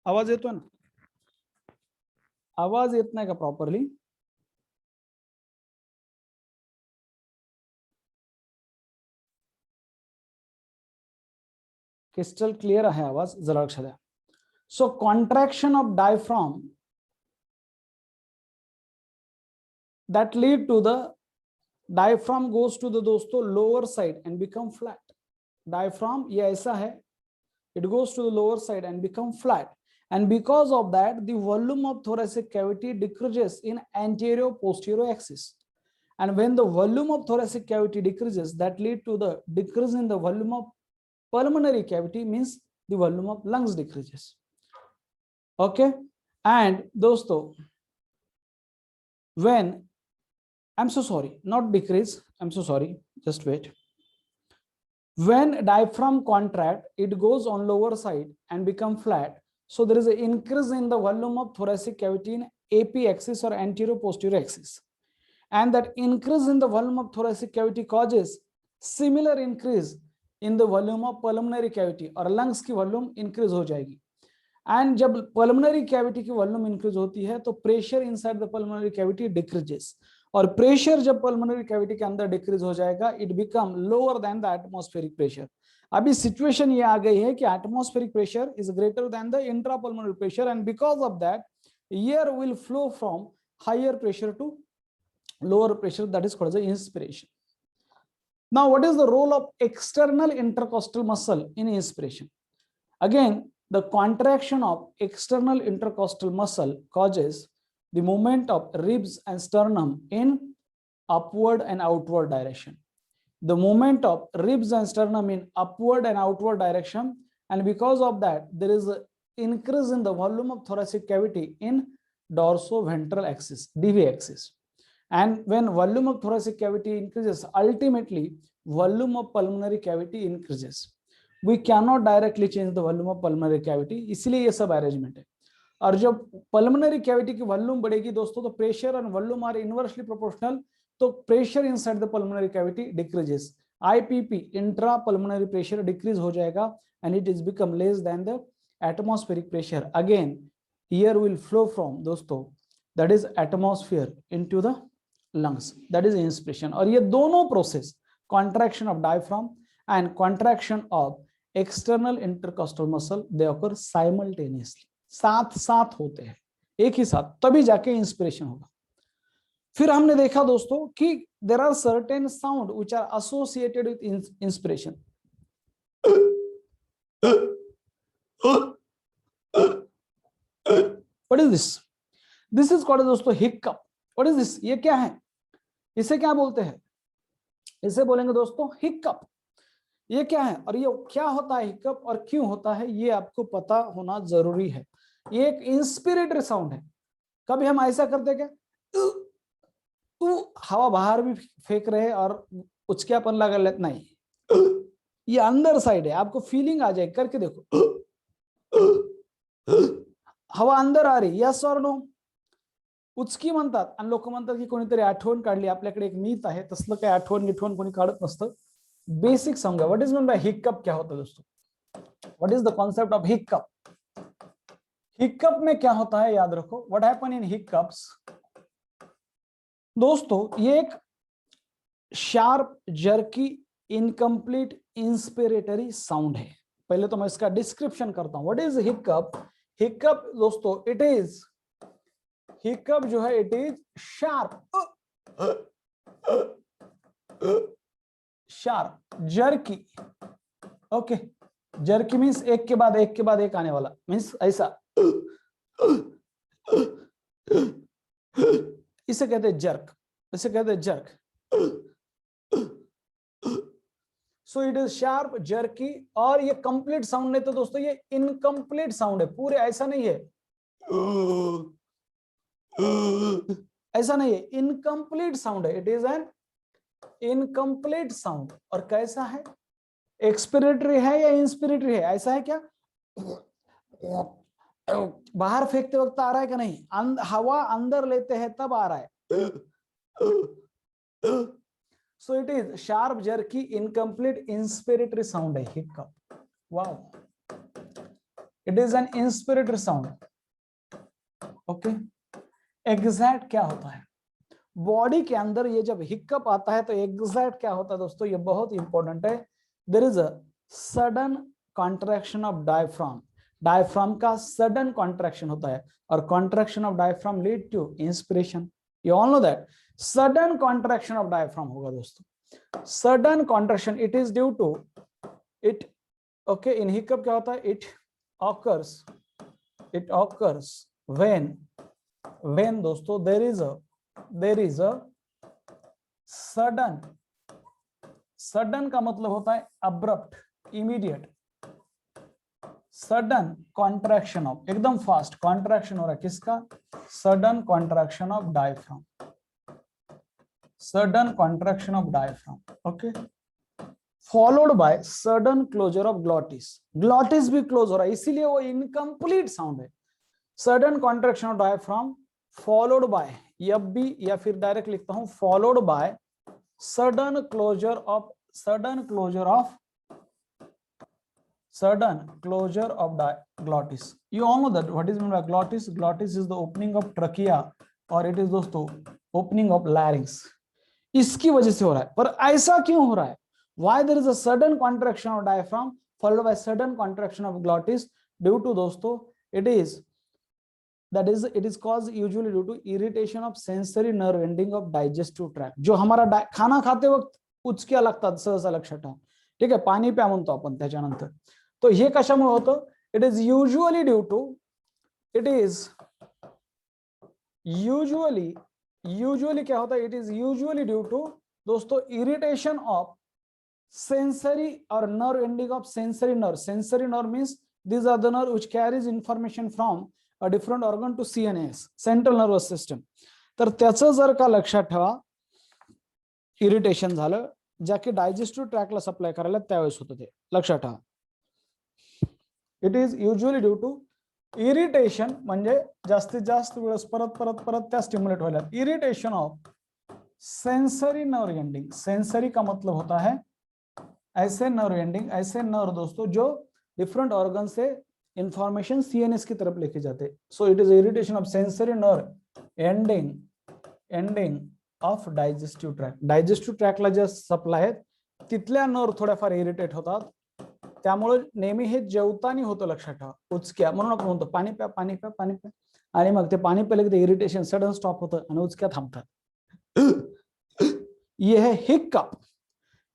आवाज येतोय ना? आवाज येत नाही का प्रॉपरली? क्रिस्टल क्लिअर आहे आवाज, जरा लक्षात द्या. So contraction of diaphragm that lead to the diaphragm goes to the दोस्तों lower side and become flat. Diaphragm ये ऐसा है, it goes to the lower side and become flat, and because of that the volume of thoracic cavity decreases in anterior posterior axis. And when the volume of thoracic cavity decreases, that lead to the decrease in the volume of pulmonary cavity, means the volume of lungs decreases. Okay, and दोस्तों when I'm so sorry, not decrease, I'm so sorry, just wait. When diaphragm contract, it goes on lower side and become flat, so there is an increase in the volume of thoracic cavity in AP axis or anterior posterior axis, and that increase in the volume of thoracic cavity causes similar increase in the volume of pulmonary cavity, और lungs की volume increase हो जाएगी. And जब pulmonary cavity की volume increase होती है तो pressure inside the pulmonary cavity decreases, और प्रेशर जब पल्मोनरी कैविटी के अंदर डिक्रीज हो जाएगा, it become lower than the atmospheric pressure. अभी सिचुएशन ये आ गई है कि atmospheric pressure is greater than the intrapulmonary pressure, and because of that air will flow from higher pressure to lower pressure, that is called the inspiration. Now what is the role of external intercostal muscle in inspiration? Again the contraction of external intercostal muscle causes the movement of ribs and sternum in upward and outward direction. The movement of ribs and sternum in upward and outward direction, and because of that there is an increase in the volume of thoracic cavity in dorsoventral axis, DV axis. And when volume of thoracic cavity increases, ultimately volume of pulmonary cavity increases. We cannot directly change the volume of pulmonary cavity, इसलिए ये सब arrangement है. और जब pulmonary cavity की volume बढ़ेगी दोस्तों, तो प्रेशर और वॉल्यूम आर इनवर्सली प्रोपोर्शनल, तो pressure inside the pulmonary cavity decreases. IPP intra pulmonary pressure decrease हो जाएगा, and it is become less than the atmospheric pressure. Again air will flow from दोस्तों that is atmosphere into the lungs, that is inspiration. और ये दोनों process, contraction of diaphragm and contraction of external intercostal muscle, they occur simultaneously, साथ साथ होते हैं, एक ही साथ, तभी जाके इंस्पिरेशन होगा. फिर हमने देखा दोस्तों कि there are certain sound which are associated with inspiration. What is this? This is called दोस्तों हिक्कप. What is this? ये क्या है? इसे क्या बोलते हैं? इसे बोलेंगे दोस्तों हिक्कप. ये क्या है और ये क्या होता है हिक्कप और क्यों होता है, ये आपको पता होना जरूरी है. ये एक इंस्पिरेटरी साउंड है. कभी हम ऐसा करते क्या, हवा बाहर भी फेंक रहे और उचकियापन लगा लेते, नहीं, ये अंदर साइड है. आपको फीलिंग आ जाए, करके देखो, हवा अंदर आ रही, यस और नो. उचकी म्हणतात आणि लोक म्हणतात की कोणीतरी आठवण काढली. आपल्याकडे एक मीथ आहे, तसलं काही आठवण गिठवण कोणी काढत नसतं. बेसिक समझा. What is mean by hiccup, क्या होता है दोस्तों? What is the concept of hiccup? Hiccup में क्या होता है याद रखो. व्हाट हैपन इन हिक्कप्स दोस्तों, ये एक sharp jerky incomplete inspiratory sound है. पहले तो मैं इसका डिस्क्रिप्शन करता हूं. What is हिक्कप? हिक्कप दोस्तों, इट इज, हिक्कप जो है it is sharp, sharp jerky. Okay, jerky means एक के बाद एक के बाद एक आने वाला, मीन्स ऐसा, इसे कहते हैं जर्क, इसे कहते हैं jerk. So it is sharp jerky. और ये कंप्लीट साउंड नहीं तो दोस्तों ये इनकम्प्लीट साउंड है. पूरे ऐसा नहीं है, ऐसा नहीं है, इनकम्प्लीट साउंड है. It is N incomplete sound. और कैसा है? एक्सपिरेटरी है या इंस्पिरेटरी है? ऐसा है क्या, बाहर फेंकते वक्त आ रहा है कि नहीं, हवा अंदर लेते हैं तब आ रहा है. So it is sharp jerky incomplete inspiratory sound है hiccup. Wow, it is an inspiratory sound. Okay, exact क्या होता है बॉडी के अंदर, ये जब हिक्कप आता है तो एग्जैक्ट क्या होता है दोस्तों, ये बहुत इंपॉर्टेंट है। There is a sudden contraction of diaphragm, diaphragm का सडन कॉन्ट्रैक्शन होता है, और contraction of diaphragm lead to inspiration. You all know that sudden contraction of diaphragm होगा दोस्तों, sudden contraction, it is due to it. Okay, in hiccup क्या होता है, it occurs when दोस्तों there is a sudden का मतलब होता है abrupt, immediate, sudden contraction of, एकदम फास्ट कॉन्ट्रैक्शन हो रहा है किसका, sudden contraction of diaphragm, sudden contraction of diaphragm. Okay, followed by sudden closure of glottis, glottis भी क्लोज हो रहा है इसीलिए वो इनकम्प्लीट साउंड है। Sudden contraction of diaphragm followed by, यब भी या फिर डायरेक्ट लिखता हूं, followed by sudden closure of glottis. You all know that what is meant by glottis. Glottis is the opening of trachea और it is दोस्तों opening of larynx. इसकी वजह से हो रहा है, पर ऐसा क्यों हो रहा है? Why there is a sudden contraction of diaphragm followed by sudden contraction of glottis? Due to दोस्तों it is caused usually due to irritation of sensory nerve ending of digestive tract. जो हमारा खाना खाते वक्त उचक्या लागतात सहसा लक्षात ठेवा, ठीक आहे, पाणी प्या म्हणतो आपण त्याच्यानंतर, तो हे कशामुळे होतं, it is usually due to, it is usually क्या होता है, it is usually due to दोस्तों इरिटेशन ऑफ सेंसरी और nerve ending of sensory nerve means these are the nerve which carries information from a different organ to CNS, central nervous system. तर त्याचं जर का लक्षात ठेवा इरिटेशन झालं, ज्या की डायजेस्टिव्ह ट्रॅकला सप्लाय करायला त्यावेळेस होतं, ते लक्षात ठेवा. It is usually due to irritation, म्हणजे जास्तीत जास्त वेळेस परत परत परत त्या स्टिम्युलेट व्हायला, irritation of sensory nerve ending. Sensory का मतलब होता है ऐसे नर्व एंडिंग, ऐसे नर्व दोस्तों जो डिफरेंट ऑर्गन से इंफॉर्मेशन सीएनएस की तरफ लेके जाते. So it is irritation of sensory nerve ending of digestive tract. Digestive ट्रॅकला जे सप्लाय आहेत तिथल्या नर्व थोड्याफार इरिटेट होतात, त्यामुळे नेहमी हे जेवताना होतं, लक्षात ठेवा, उचक्या, म्हणून आपण म्हणतो पाणी प्या पाणी प्या पाणी प्या, आणि मग ते पाणी प्याले की इरिटेशन सडन स्टॉप होतं आणि उचक्या थांबतात. ये है हिकअप.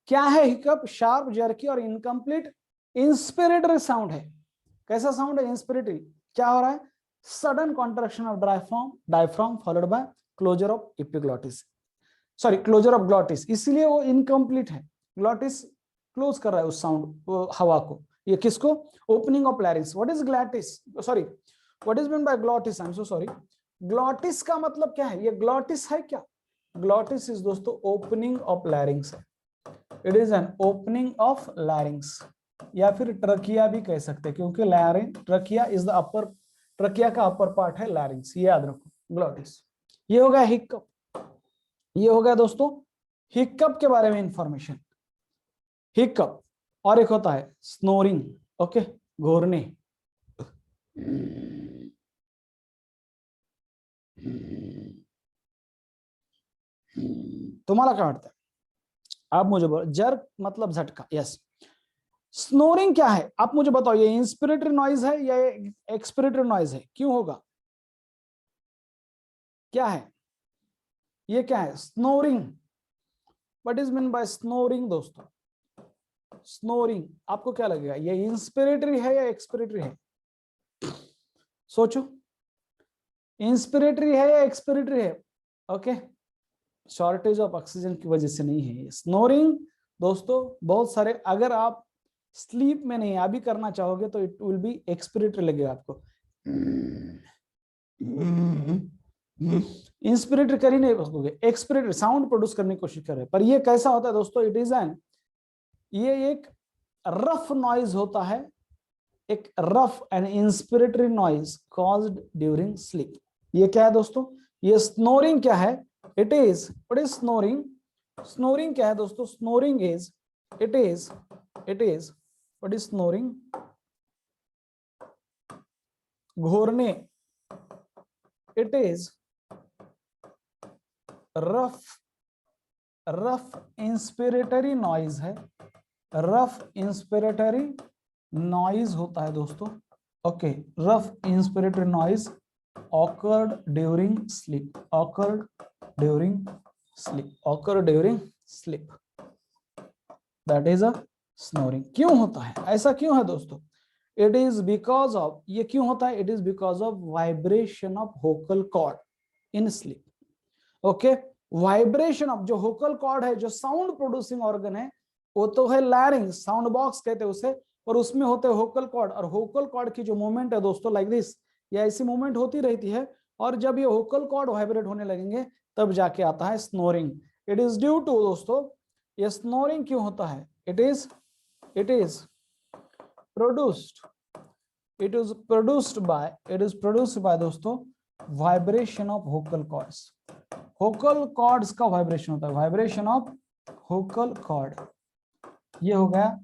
क्या है हिकअप? शार्प, जर्की और इनकम्प्लीट इंस्पिरेटरी साउंड है. कैसा साउंड है? इंस्पिरेटरी. क्या हो रहा है? Sudden contraction of diaphragm followed by closure of epiglottis, sorry closure of glottis, इसीलिए वो इनकम्प्लीट है. ग्लॉटिस क्लोज कर रहा है उस साउंड हवा को. ये किसको? Opening of larynx. What is glottis, sorry what is mean by glottis, I am so sorry. Glottis का मतलब क्या है? ये ग्लॉटिस है क्या? ग्लॉटिस इज दोस्तों ओपनिंग ऑफ लैरिंक्स है. It is an opening of larynx, या फिर ट्रकिया भी कह सकते हैं, क्योंकि larynx, trachea is the upper, trachea का अपर पार्ट है लैरिंक्स, ये याद रखो. ग्लॉटिस. ये हो गया हिकअप. ये हो गया दोस्तों हिकअप के बारे में इंफॉर्मेशन. हिकअप. और एक होता है स्नोरिंग. ओके, घोरने. तुम्हाला काय वाटतं? आप मुझे बोलो. जर्क मतलब झटका. यस. स्नोरिंग क्या है आप मुझे बताओ, ये इंस्पिरेटरी नॉइज है या एक्सपिरेटरी नॉइज है? क्यों होगा? क्या है ये? क्या है snoring? What is mean bye snoring दोस्तों? स्नोरिंग आपको क्या लगेगा, ये इंस्पिरेटरी है या एक्सपिरेटरी है? सोचो, इंस्पिरेटरी है या एक्सपिरेटरी है? ओके, शॉर्टेज ऑफ ऑक्सीजन की वजह से नहीं है. स्नोरिंग दोस्तों बहुत सारे, अगर आप स्लीप में नहीं अभी करना चाहोगे तो इट विल बी एक्सपिरेटरी लगेगा आपको. इंस्पिरेटरी कर ही नहीं सकोगे, एक्सपिरेटरी साउंड प्रोड्यूस करने की कोशिश कर रहे हैं. पर ये कैसा होता है दोस्तों? इट इज एन, ये एक रफ नॉइज होता है, एक rough and inspiratory noise caused during sleep. ये क्या है दोस्तों? ये स्नोरिंग क्या है? It is, what is snoring? Snoring क्या है दोस्तों? Snoring is, it is, what is snoring? घोरणे, it is rough inspiratory noise है, रफ इंस्पिरेटरी नॉइज होता है दोस्तों। Okay, rough inspiratory noise occurred during sleep, occurred during sleep, occurred during sleep, that is a snoring। क्यों होता है ऐसा, क्यों है दोस्तों? इट इज बिकॉज ऑफ, ये क्यों होता है? It is because of vibration of vocal cord in sleep. Okay, vibration of जो वोकल कॉर्ड है, जो साउंड प्रोड्यूसिंग ऑर्गन है, वो तो है लैरिंग्स, साउंड बॉक्स कहते हैं उसे, और उसमें होते हैं वोकल कॉर्ड। और वोकल कॉर्ड की जो मूवमेंट है दोस्तों, लाइक दिस, या ऐसी मूवमेंट होती रहती है। और जब ये वोकल कॉर्ड वाइब्रेट होने लगेंगे तब जाके आता है snoring. It is due to दोस्तों, ये स्नोरिंग क्यों होता है? इट इज produced by दोस्तों vibration of vocal cords. Vocal cords का वाइब्रेशन होता है, वाइब्रेशन ऑफ वोकल कॉर्ड, ये हो गया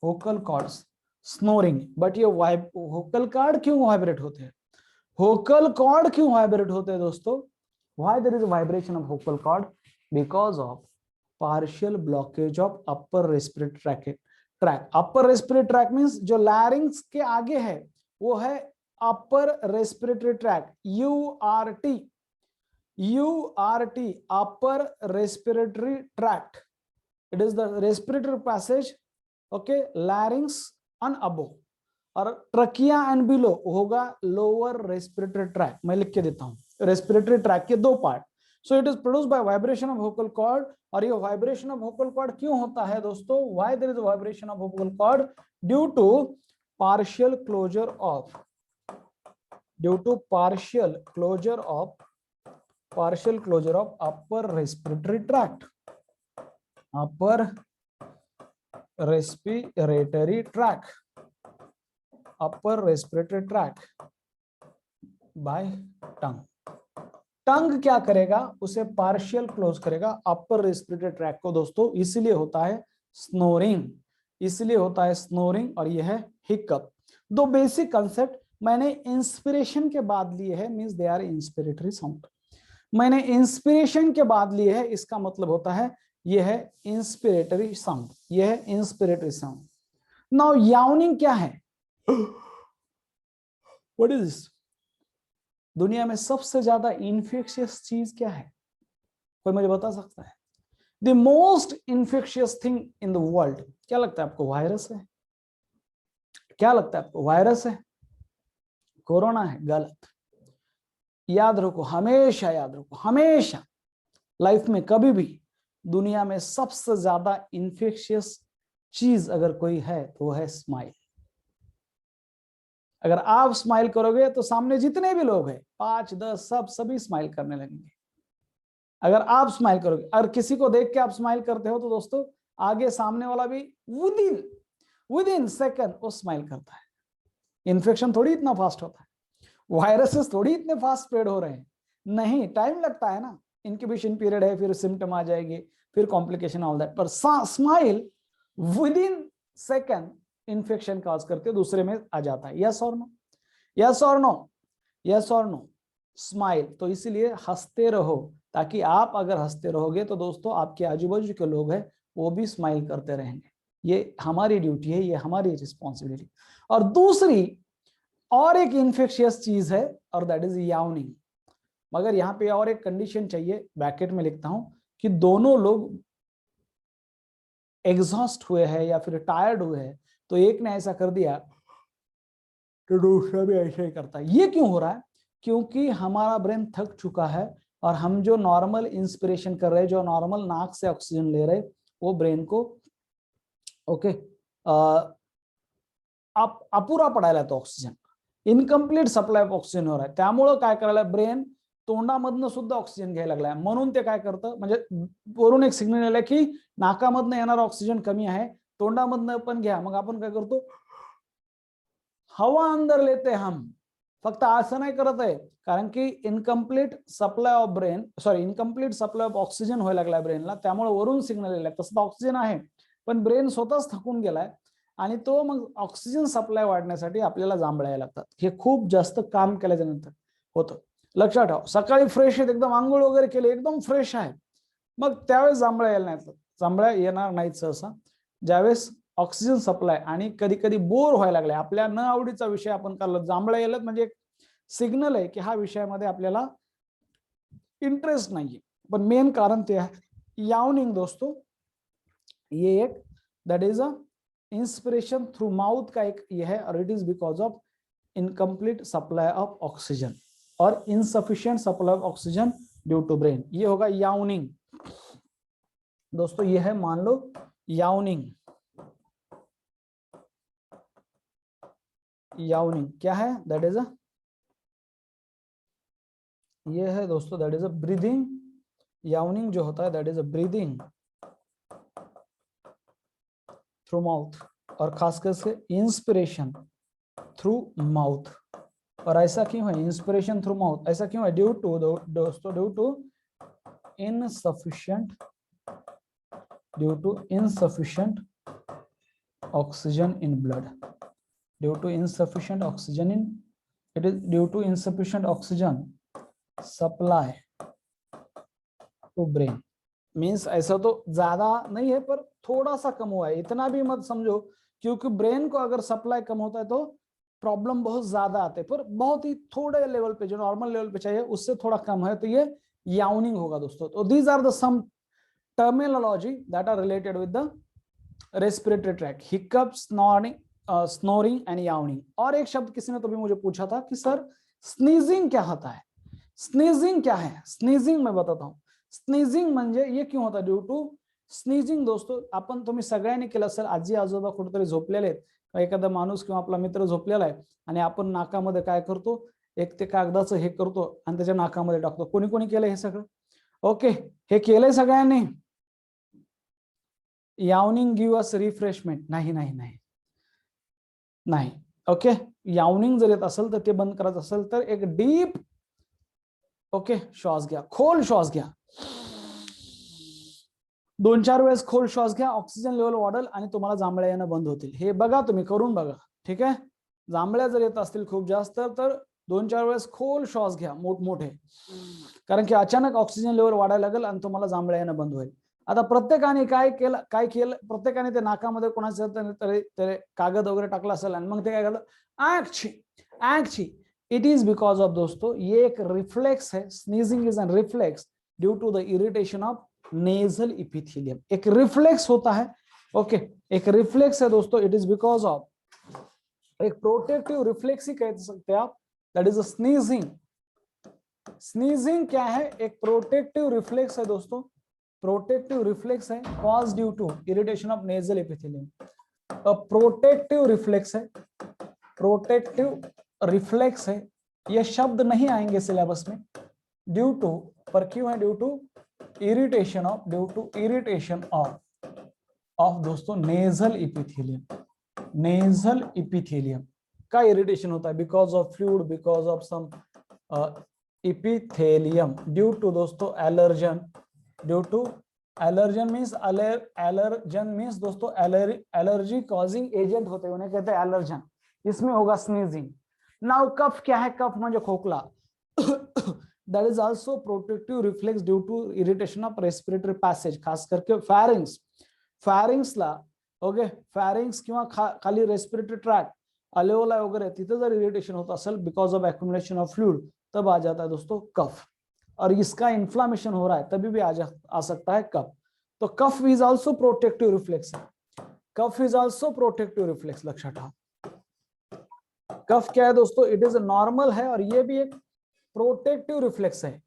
वोकल कॉर्ड्स, स्नोरिंग। बट ये वोकल कॉर्ड क्यों वाइब्रेट होते हैं? वोकल कॉर्ड क्यों वाइब्रेट होते हैं दोस्तों? Why there is vibration of vocal cord? Because of partial blockage of upper respiratory tract. Upper respiratory tract means जो लैरिंग्स के आगे है वो है upper respiratory tract, URT, upper respiratory tract. It is the respiratory passage, okay, larynx and above, और trachea and below होगा lower respiratory tract. मैं लिख के देता हूं, रेस्पिरेटरी ट्रैक के दो part. So it is produced by vibration of vocal cord. और ये वाइब्रेशन ऑफ वोकल कॉर्ड क्यों होता है दोस्तों? Why there is vibration of vocal cord? Due to partial closure of upper respiratory tract, upper respiratory tract, upper respiratory tract by tongue. Tongue क्या करेगा? उसे partial close करेगा अपर रेस्पिरेटरी ट्रैक को दोस्तों, इसलिए होता है स्नोरिंग, इसलिए होता है स्नोरिंग। और यह है हिकअप। दो बेसिक कंसेप्ट मैंने इंस्पिरेशन के बाद लिए है, means they are inspiratory sound. मैंने इंस्पिरेशन के बाद लिए है, इसका मतलब होता है यह है इंस्पिरेटरी साउंड, यह है इंस्पिरेटरी साउंड। नाउ याउनिंग क्या है? What is this? दुनिया में सबसे ज्यादा इन्फेक्शियस चीज क्या है? कोई मुझे बता सकता है? The most infectious thing in the world, क्या लगता है आपको? वायरस है? क्या लगता है आपको? वायरस है? कोरोना है? गलत। याद रखो, हमेशा याद रखो, हमेशा लाइफ में कभी भी दुनिया में सबसे ज्यादा इन्फेक्शियस चीज अगर कोई है तो वो है स्माइल। अगर आप स्माइल करोगे तो सामने जितने भी लोग हैं, 5, 10, सभी स्माइल करने लगेंगे। अगर आप स्माइल करोगे, और किसी को देख के आप स्माइल करते हो तो दोस्तों आगे सामने वाला भी विद इन सेकंड वो स्माइल करता है। इन्फेक्शन थोड़ी इतना फास्ट होता है, वायरसेस थोड़ी इतने फास्ट स्प्रेड हो रहे हैं, नहीं, टाइम लगता है ना, इंक्यूबेशन पीरियड है, फिर सिम्टम आ जाएंगे, फिर कॉम्प्लिकेशन, ऑल दैट। पर smile with in second infection cause करके दूसरे में आ जाता है। यस और नो? यस और नो? यस और नो? स्माइल। तो इसीलिए हंसते रहो, ताकि आप अगर हंसते रहोगे तो दोस्तों आपके आजू बाजू के लोग हैं वो भी स्माइल करते रहेंगे। ये हमारी ड्यूटी है, ये हमारी रिस्पॉन्सिबिलिटी। और दूसरी और एक इन्फेक्शियस चीज है, और दैट इज याउनिंग। मगर यहाँ पे और एक कंडीशन चाहिए, ब्रैकेट में लिखता हूं, कि दोनों लोग एग्जॉस्ट हुए हैं या फिर टायर्ड हुए हैं, तो एक ने ऐसा कर दिया तो दूसरा भी ऐसा ही करता है। ये क्यों हो रहा है? क्योंकि हमारा ब्रेन थक चुका है, और हम जो नॉर्मल इंस्पिरेशन कर रहे हैं, जो नॉर्मल नाक से ऑक्सीजन ले रहे, वो ब्रेन को ओके अपुरा पडायला तो oxygen, incomplete supply of oxygen हो रहा है। त्यामुळे काय करायला ब्रेन तोंडामधनं सुद्धा ऑक्सिजन घ्यायला लागलाय, म्हणून ते काय करतं, म्हणजे वरून एक सिग्नल आला की नाकामधनं येणारा ऑक्सिजन कमी आहे, तोंडामधनं पण घ्या। मग आपण काय करतो, हवा अंदर लेते हम, फक्त असं नाही करत आहे, कारण की incomplete supply of brain, sorry incomplete supply of oxygen व्हायला लागलाय ब्रेनला, त्यामुळे वरून सिग्नल आलाय, तसं ऑक्सिजन आहे पण ब्रेन स्वतःच थकून गेलाय आणि तो मग ऑक्सिजन सप्लाय वाढण्यासाठी आपल्याला जांभळ्या लागतात. हे खूप जास्त काम केल्याच्या नंतर होतं. लक्षात ठेवा, सकाळी फ्रेश आहेत, एकदम आंघोळ वगैरे केले, एकदम फ्रेश आहे, मग त्यावेळेस जांभळ्या यायला नाही, जांभळ्या येणार नाहीत सहसा. ज्यावेळेस ऑक्सिजन सप्लाय आणि कधी कधी बोर व्हायला लागले, आपल्या न आवडीचा विषय आपण करलो, जांभळ्या यायला म्हणजे एक सिग्नल आहे की हा विषयामध्ये आपल्याला इंटरेस्ट नाहीये. पण मेन कारण ते आहे यावनिंग दोस्तों. ये एक that is a inspiration through mouth का एक ये है, और it is because of incomplete supply of oxygen और insufficient supply of oxygen due to brain. ये होगा यावनिंग दोस्तों. ये है मान लो यावनिंग. यावनिंग क्या है? दैट इज अ, ये है दोस्तों दैट इज अ ब्रीदिंग. यावनिंग जो होता है that is a breathing through mouth, और खासकर से इंस्पिरेशन थ्रू माउथ. और ऐसा क्यों है इंस्पिरेशन थ्रू माउथ? ऐसा क्यों है? ड्यू टू दोस्तों, due to insufficient oxygen in blood. Due to insufficient oxygen in, it is due to insufficient oxygen supply to brain. Means ऐसा तो ज्यादा नहीं है पर थोड़ा सा कम हुआ है, इतना भी मत समझो, क्योंकि ब्रेन को अगर सप्लाई कम होता है तो प्रॉब्लम बहुत ज्यादा आते हैं, पर बहुत ही थोड़े लेवल पे, जो नॉर्मल लेवल पे चाहिए उससे थोड़ा कम है, तो ये यावनिंग होगा दोस्तों. तो these are the some terminology that are related with the respiratory tract: hiccup, snoring and yawning. और एक शब्द किसी ने तो भी मुझे पूछा था कि सर स्नीजिंग क्या होता है? स्नीजिंग क्या है? स्नीजिंग मैं बताता हूँ. स्नीजिंग म्हणजे ये क्यों होता? ड्यू टू स्नीजिंग दोस्तों, आपण तुम्ही सगळ्यांनी केलं असेल, आजी आजोबा कुठेतरी झोपलेले आहेत, एखादा माणूस किंवा आपला मित्र झोपलेला आहे आणि आपण नाकामध्ये काय करतो, एक ते कागदाचं हे करतो आणि त्याच्या नाकामध्ये टाकतो. कोणी कोणी केलं हे सगळं? ओके, हे केलंय सगळ्यांनी? यावनिंग गिव अस रिफ्रेशमेंट? नाही नाही नाही नाही. ओके, यावनिंग जर येत असेल तर ते बंद करायचं असेल तर एक डीप ओके श्वास घ्या, खोल श्वास घ्या, 2-4 वेळेस खोल श्वास घ्या, ऑक्सिजन लेवल वाढेल आणि तुम्हाला जांभळ्या येणं बंद होतील. हे बघा, तुम्ही करून बघा. ठीक आहे, जांभळ्या जर येत असतील खूप जास्त तर 2-4 वेळेस खोल श्वास घ्या मोठमोठे, कारण की अचानक ऑक्सिजन लेवल वाढायला लागेल आणि तुम्हाला जांभळ्या येणं बंद होईल. आता प्रत्येकाने काय केलं, प्रत्येकाने ते नाकामध्ये कोणाचं तरी कागद वगैरे टाकला असेल आणि मग ते काय करलं, ऍक्ची. इट इज बिकॉज ऑफ दोस्तों, ये एक रिफ्लेक्स है. Sneezing is an reflex due to the irritation of nasal epithelium. एक रिफ्लेक्स होता है. ओके, एक रिफ्लेक्स है दोस्तों. इट इज बिकॉज ऑफ एक प्रोटेक्टिव रिफ्लेक्स ही कह सकते हैं आप, that is a sneezing. Sneezing क्या है? एक प्रोटेक्टिव रिफ्लेक्स है दोस्तों. प्रोटेक्टिव रिफ्लेक्स है cause due to irritation of nasal epithelium. Protective reflex है, प्रोटेक्टिव रिफ्लेक्स है. ये शब्द नहीं आएंगे सिलेबस में. ड्यू टू, पर क्यों है? ड्यू टू इरिटेशन ऑफ दोस्तों नेजल इपिथेलियम. नेजल इपिथेलियम का इरिटेशन होता है because of fluid, because of some epithelium, due to दोस्तों allergen. Due to allergen means allergen means दोस्तों एलर्जी कॉजिंग एजेंट होते हैं, उन्हें कहते हैं एलर्जन. इसमें होगा स्नीजिंग. नाउ कफ क्या है? कफ म्हणजे खोकला. That is also protective reflex due to irritation of respiratory passage, खास करके फॅरिंग्सला. ओके, फॅरिंग्स किंवा खाली रेस्पिरेटरी ट्रॅक, अल्वेओलाई वगैरे, तिथे जर इरिटेशन होत असेल because of accumulation of fluid, तब आ जाता है दोस्तों कफ. और इसका इन्फ्लामेशन हो रहा है तभी भी आ सकता है कफ. तो कफ इज आल्सो प्रोटेक्टिव रिफ्लेक्स है. कफ इज आल्सो प्रोटेक्टिव रिफ्लेक्स. लक्षात ठेवा, कफ क्या है दोस्तों? इट इज नॉर्मल है और ये भी एक प्रोटेक्टिव रिफ्लेक्स है.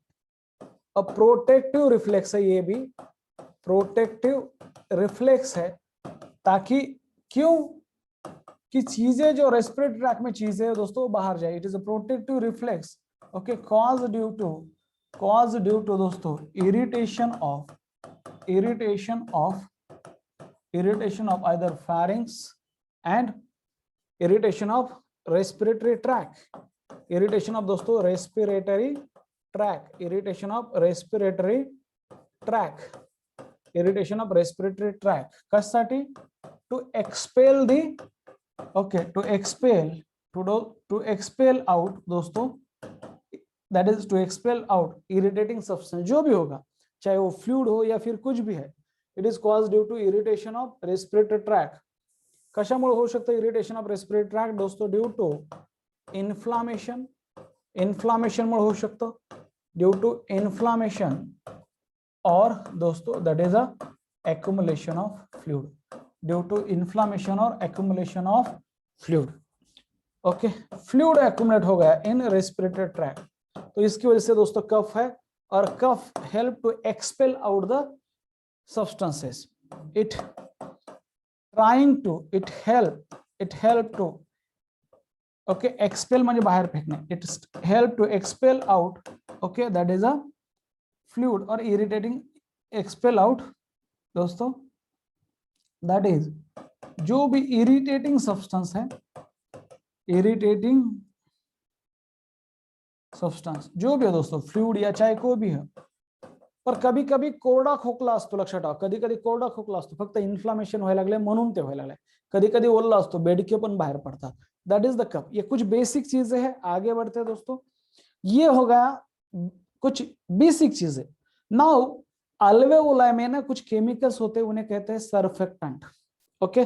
अब प्रोटेक्टिव रिफ्लेक्स है, ये भी प्रोटेक्टिव रिफ्लेक्स है, ताकि क्यों कि चीजें जो रेस्पिरेटरी ट्रैक में चीजें है दोस्तों बाहर जाए. It is a protective reflex. Okay, cause due to दोस्तों irritation of either pharynx and irritation of respiratory tract. Irritation of दोस्तों respiratory tract, irritation of respiratory tract, irritation of respiratory tract. कशासाठी? to expel the okay to expel out दोस्तों, that is to expel out irritating substance, जो भी होगा चाहे वो fluid हो या फिर कुछ भी है, it is caused due to irritation of respiratory tract. कशामुळे होऊ शकतं इरिटेशन ऑफ रेस्पिरेटरी ट्रॅक्ट दोस्तों? ड्यू टू इन्फ्लामेशन, इन्फ्लामेशन मुळे होऊ शकतं, ड्यू टू इन्फ्लामेशन और दोस्तों that is a accumulation of fluid, due to inflammation or accumulation of fluid. Okay, fluid accumulate हो गया इन रेस्पिरेटरी ट्रैक्ट, तो इसकी वजह से दोस्तों कफ है, और cough help to expel out the substances. It help to okay expel म्हणजे बाहेर फेकणे, it help to expel out okay that is a fluid और इरिटेटिंग एक्सपेल आउट दोस्तों, दैट इज जो भी इरिटेटिंग सब्सटेंस है, इरिटेटिंग सब्सटेंस जो भी है दोस्तों, फ्लूइड या चाहे कोई भी है, पर कभी कभी कोरडा खोकला असतो, लक्षात ठेवा, कधी कधी कोरडा खोकला असतो, फक्त इन्फ्लामेशन व्हायला लागले म्हणून ते व्हायला लागले, कधी कधी ओल्ला असतो, बेडके पण बाहेर पडतात, दैट इज द कफ. ये कुछ बेसिक चीजें हैं, आगे बढ़ते हैं दोस्तों. ये हो गया कुछ बेसिक चीजें. नाउ अल्वेओलाई में ना कुछ केमिकल्स होते हैं, उन्हें कहते हैं सर्फेक्टेंट. ओके,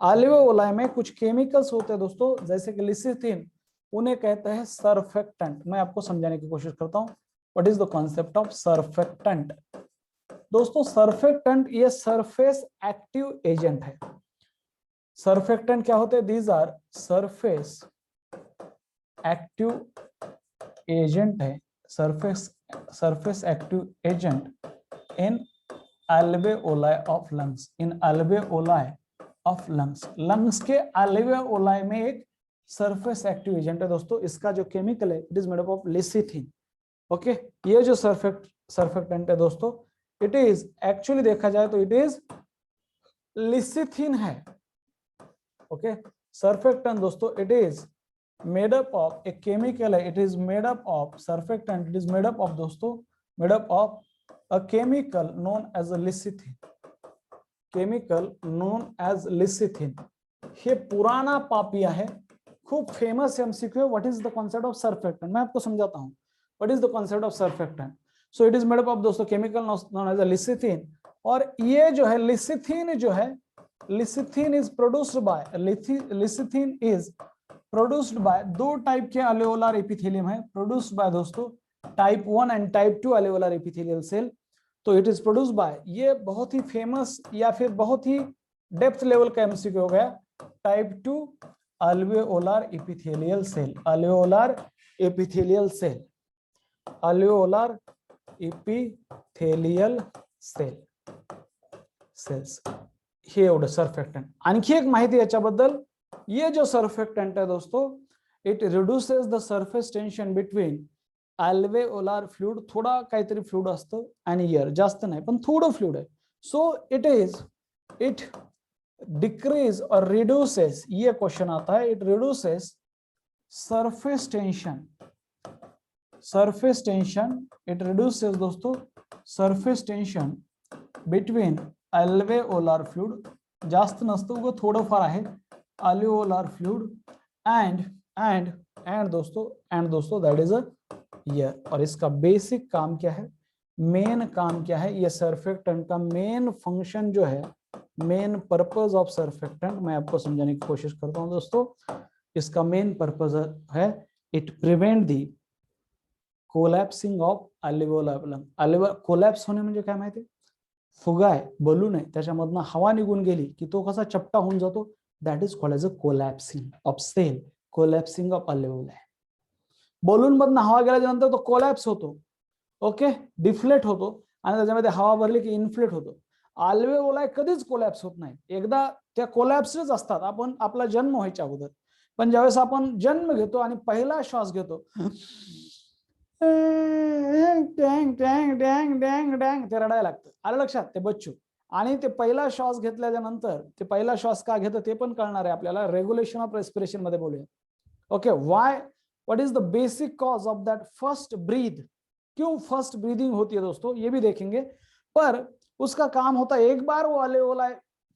अल्वेओलाई में कुछ केमिकल्स होते हैं दोस्तों, जैसे कि लिसिथिन, उन्हें कहते हैं सर्फेक्टेंट. मैं आपको समझाने की कोशिश करता हूं. What is the concept of surfactant दोस्तों? सर्फेक्टेंट ये सरफेस एक्टिव एजेंट है. सर्फेक्टेंट क्या होते हैं? These are surface active agent है, surface active agent in alveoli of lungs, in alveoli of lungs. lungs के alveoli में एक सरफेस एक्टिव एजेंट है दोस्तों, इसका जो केमिकल है it is made up of lecithin. Okay, ये जो सर्फेक्टेंट है दोस्तों, इट इज एक्चुअली देखा जाए तो इट इज लिसिथिन है. ओके, सर्फेक्टेंट दोस्तों it is made up of a chemical है, it is made up of surfactant, it is made up of दोस्तों, made up of a chemical known as a lecithin, chemical known as lecithin. ये पुराना पापिया है, खूब famous MCQ है. What is the concept of surfactant? मैं आपको समझाता हूं. What is the concept of surfactant? So it is made up of दोस्तों chemical known as a lecithin, और ये जो है लिसिथिन जो है, lecithin is produced by, lecithin is produced by दो टाइप के अल्वेओलर एपिथेलियम है, प्रोड्यूस्ड बाय दोस्तों type 1 and type 2 alveolar epithelial cell. तो इट इज प्रोड्यूस्ड बाय, ये बहुत ही फेमस या फिर बहुत ही डेप्थ लेवल का एमसीक्यू हो गया, type 2 alveolar epithelial cell, alveolar epithelial cell, alveolar epithelial cell cells. हे एवढं सर्फेक्टेंट. आणखी एक माहिती याच्याबद्दल, ये जो सर्फेक्टेंट है दोस्तों, it reduces the surface tension between alveolar fluid, थोड़ा काहीतरी फ्लूइड असतं आणि एअर, जास्त नाही पण थोडं फ्लूइड आहे. सो इट डिक्रीज और रिड्यूसेस, ये क्वेश्चन आता है, it reduces surface tension, it reduces दोस्तों surface tension between alveolar fluid, जास्त नसतं उगं थोडंफार आहे, अल्वेओलर फ्लूइड एंड दोस्तों दैट इज अ ईयर. और इसका बेसिक काम क्या है, मेन काम क्या है, ये सर्फेक्टेंट का मेन फंक्शन जो है, मेन पर्पस ऑफ सर्फेक्टेंट मैं आपको समझाने की कोशिश करता हूं दोस्तों. इसका मेन पर्पस है it prevent the collapsing of alveolar lung. Collapse होणे म्हणजे काय माहिती, फुगा आहे, बलून आहे, त्याच्यामधनं हवा निघून गेली की तो कसा चपटा होऊन जातो, that is called as a collapsing of cell, collapsing of alveoli. Balloon मधनं हवा गेल्यानंतर तो कोलॅप्स होतो, ओके, डिफ्लेट होतो, आणि त्याच्यामध्ये हवा भरली की इन्फ्लेट होतो. अल्वेओलाई कधीच कोलॅप्स होत नाही, एकदा त्या कोलॅप्सच असतात. आपण आपला जन्म व्हायच्या अगोदर, पण ज्यावेळेस आपण जन्म घेतो आणि पहिला श्वास घेतो, डँग डँग डँग डँग डँग ते रडायला लागतं. आलं लक्षात? ते बच्चू. आणि ते पहिला श्वास घेतल्याच्या नंतर ते पहिला श्वास का घेतं ते पण कळणार आहे आपल्याला, रेग्युलेशन ऑफ रेस्पिरेशन मध्ये बोलूया. Okay, why, what is the basic cause of that first breath, क्यों फर्स्ट ब्रीदिंग होती है दोस्तों, ये भी देखेंगे. पर उसका काम होता है, एक बार वो अल्वेओलाई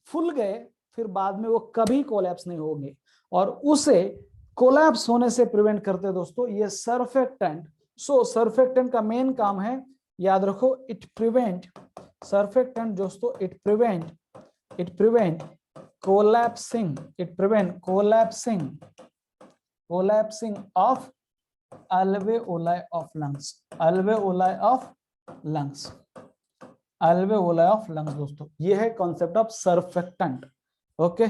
फूल गए फिर बाद में वो कभी कोलैप्स नहीं होंगे, और उसे कोलैप्स होने से प्रिवेंट करते हैं दोस्तों ये सर्फेक्टेंट। सो सर्फेक्टेंट का मेन काम है, याद रखो, इट प्रिवेंट, सर्फेक्टेंट दोस्तों it prevent collapsing, it prevent collapsing of alveoli of lungs, alveoli of lungs, alveoli of lungs दोस्तों। ये है कॉन्सेप्ट ऑफ सर्फेक्टेंट। ओके,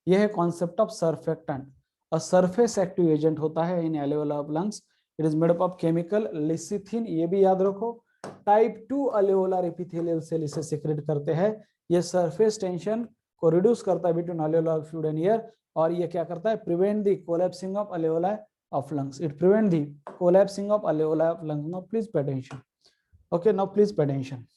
ये है concept of surfactant. A surface active agent होता है in alveoli of lungs, it is made up of chemical lecithin, ये भी याद रखो। टाइप 2 alveolar epithelial सेल इसे सिक्रेट करते हैं। ये सरफेस टेंशन को रिड्यूस करता है between alveolar fluid and air, और ये क्या करता है, prevent the collapsing of alveoli of lungs, it prevent the collapsing of alveoli of lungs. Now please pay attention. Okay, now please pay attention.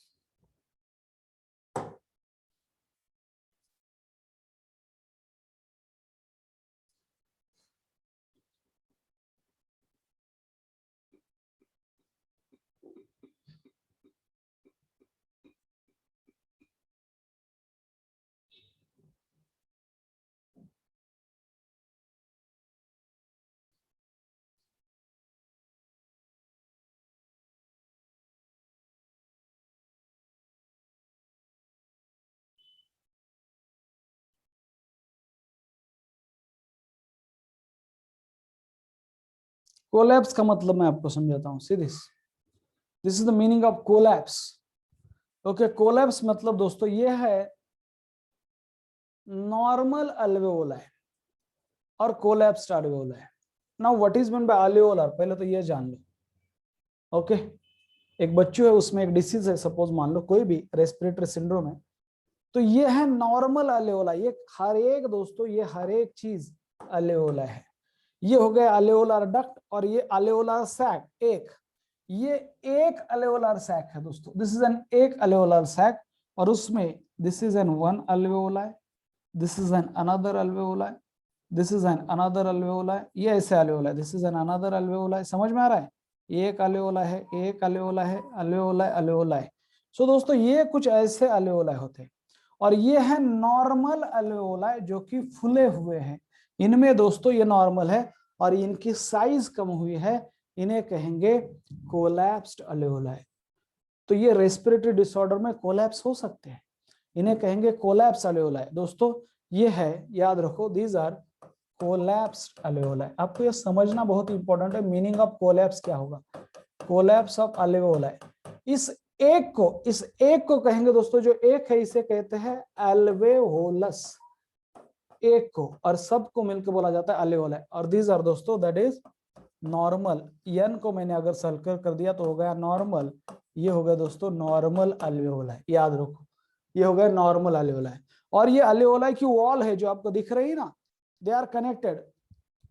Collapse का मतलब मैं आपको समझाता हूं। See this is the meaning of collapse. Okay, collapse मतलब दोस्तों ये है नॉर्मल अल्वेओलाई और collapsed alveoli. Now what is mean by alveolar, पहले तो ये जान लो। ओके, एक बच्चों है, उसमें एक डिसीज है, सपोज मान लो कोई भी रेस्पिरेटरी सिंड्रोम है, तो ये है नॉर्मल अल्वेओलाई। ये हर एक दोस्तों, ये हर एक चीज अल्वेओलाई है। ये हो गया अल्वेओलर डक्ट, और ये अल्वेओलर सैक, ये एक अल्वेओलर सैक है दोस्तों। दिस इज एन एक अल्वेओलर सैक, और उसमें this is an one alveoli, this is an another alveoli, this is an another alveoli, ये ऐसे alveoli, this is an another alveoli. समझ में आ रहा है? एक अल्वेओलाई है, एक अल्वेओलाई है, अल्वेओलाई अल्वेओलाई। सो दोस्तों ये कुछ ऐसे अल्वेओलाई होते हैं, और ये है नॉर्मल अल्वेओलाई जो कि फूले हुए हैं। इनमें दोस्तों ये नॉर्मल है और इनकी साइज कम हुई है, इन्हें कहेंगे कोलैप्स्ड अल्वेओलाई। तो ये रेस्पिरेटरी डिसऑर्डर में कोलैप्स हो सकते हैं, इन्हें कहेंगे कोलैप्स अल्वेओलाई। दोस्तों ये है, याद रखो, दीज आर कोलैप्स्ड अल्वेओलाई। आपको ये समझना बहुत इंपॉर्टेंट है, मीनिंग ऑफ कोलैप्स क्या होगा, कोलैप्स ऑफ अल्वेओलाई। इस एक को कहेंगे दोस्तों, जो एक है इसे कहते हैं अल्वेओलस, एक को, और सबको मिलकर बोला जाता है अल्वेओलाई। और दीज आर दोस्तों दैट इज नॉर्मल, एन को मैंने अगर सर्कल कर दिया तो हो गया नॉर्मल, ये हो गया दोस्तों नॉर्मल अल्वेओलाई, याद रखो, ये हो गया नॉर्मल अल्वेओलाई। और ये अल्वेओलाई की वॉल है जो आपको दिख रही है ना, दे आर कनेक्टेड।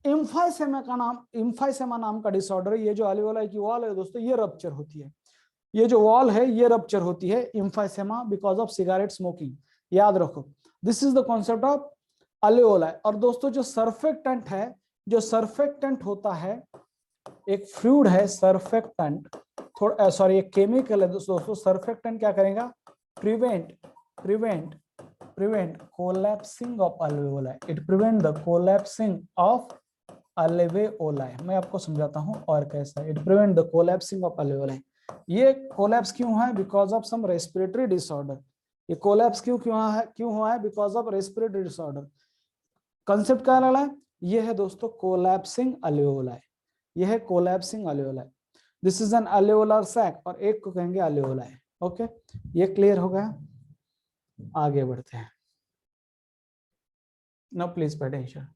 इम्फाइसेमा नाम का डिसऑर्डर है, ये जो अल्वेओलाई की वॉल है दोस्तों, ये रप्चर होती है, ये जो वॉल है ये रप्चर होती है, emphysema, because of cigarette smoking, याद रखो। This is the concept of alveoli. और दोस्तों जो सर्फेक्टेंट है, जो सर्फेक्टेंट होता है, एक फ्लूइड है सर्फेक्टेंट, थोड़ा सॉरी एक केमिकल है दोस्तों। सर्फेक्टेंट क्या करेगा, prevent collapsing of alveoli, it prevent the collapsing of alveoli. मैं आपको समझाता हूं और कैसा, it prevent the collapsing of alveoli. ये कोलैप्स क्यों है, because of some respiratory disorder. ये कोलैप्स क्यों हुआ है, because of respiratory disorder. Concept क्या लगा है, ये है दोस्तों कोलैप्सिंग अल्वेओलाई, ये है collapsing alveoli. This is an alveolar sac, और एक को कहेंगे अल्वेओलाई। ओके, ये क्लियर हो गया, आगे बढ़ते हैं। Now please pay attention.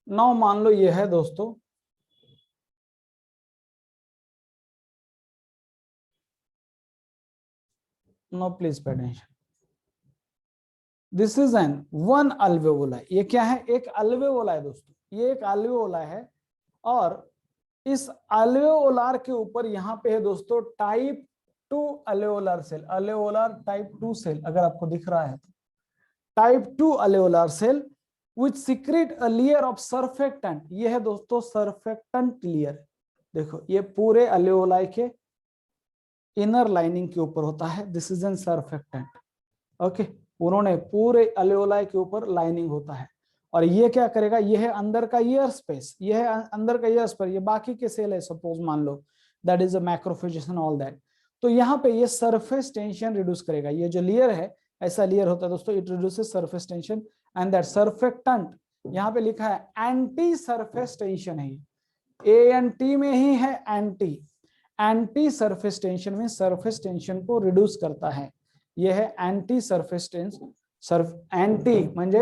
Now मान लो ये है दोस्तों no please pay attention, this is an one alveoli. ये क्या है, एक अल्वेओलाई दोस्तों, ये एक अल्वेओलाई है, और इस अल्वेओलार के ऊपर यहाँ पे है दोस्तों type 2 alveolar cell, alveolar type 2 cell अगर आपको दिख रहा है तो type 2 alveolar cell which secrete a layer of surfactant. ये है दोस्तों सर्फेक्टेंट लेयर। देखो ये पूरे अल्वेओलाई के इनर लाइनिंग के ऊपर होता है, this is N surfactant. Okay, उन्होंने पूरे अल्वेओलाई के ऊपर लाइनिंग होता है और ये क्या करेगा, ये है अंदर का ईयर स्पेस, ये है अंदर का ईयर स्पेस, ये बाकी के सेल है सपोज मान लो, that is a macrophages and all that. तो यहाँ पे ये सरफेस टेंशन रिड्यूस करेगा, ये जो लेयर है ऐसा लेयर होता है दोस्तों, it reduces surface tension and that surfactant यहाँ पे लिखा है एंटी सरफेस टेंशन है, ANT में ही है एंटी, एंटी सरफेस टेंशन में सरफेस टेंशन को रिड्यूस करता है। यह है एंटी सरफेस टेंशन, एंटी म्हणजे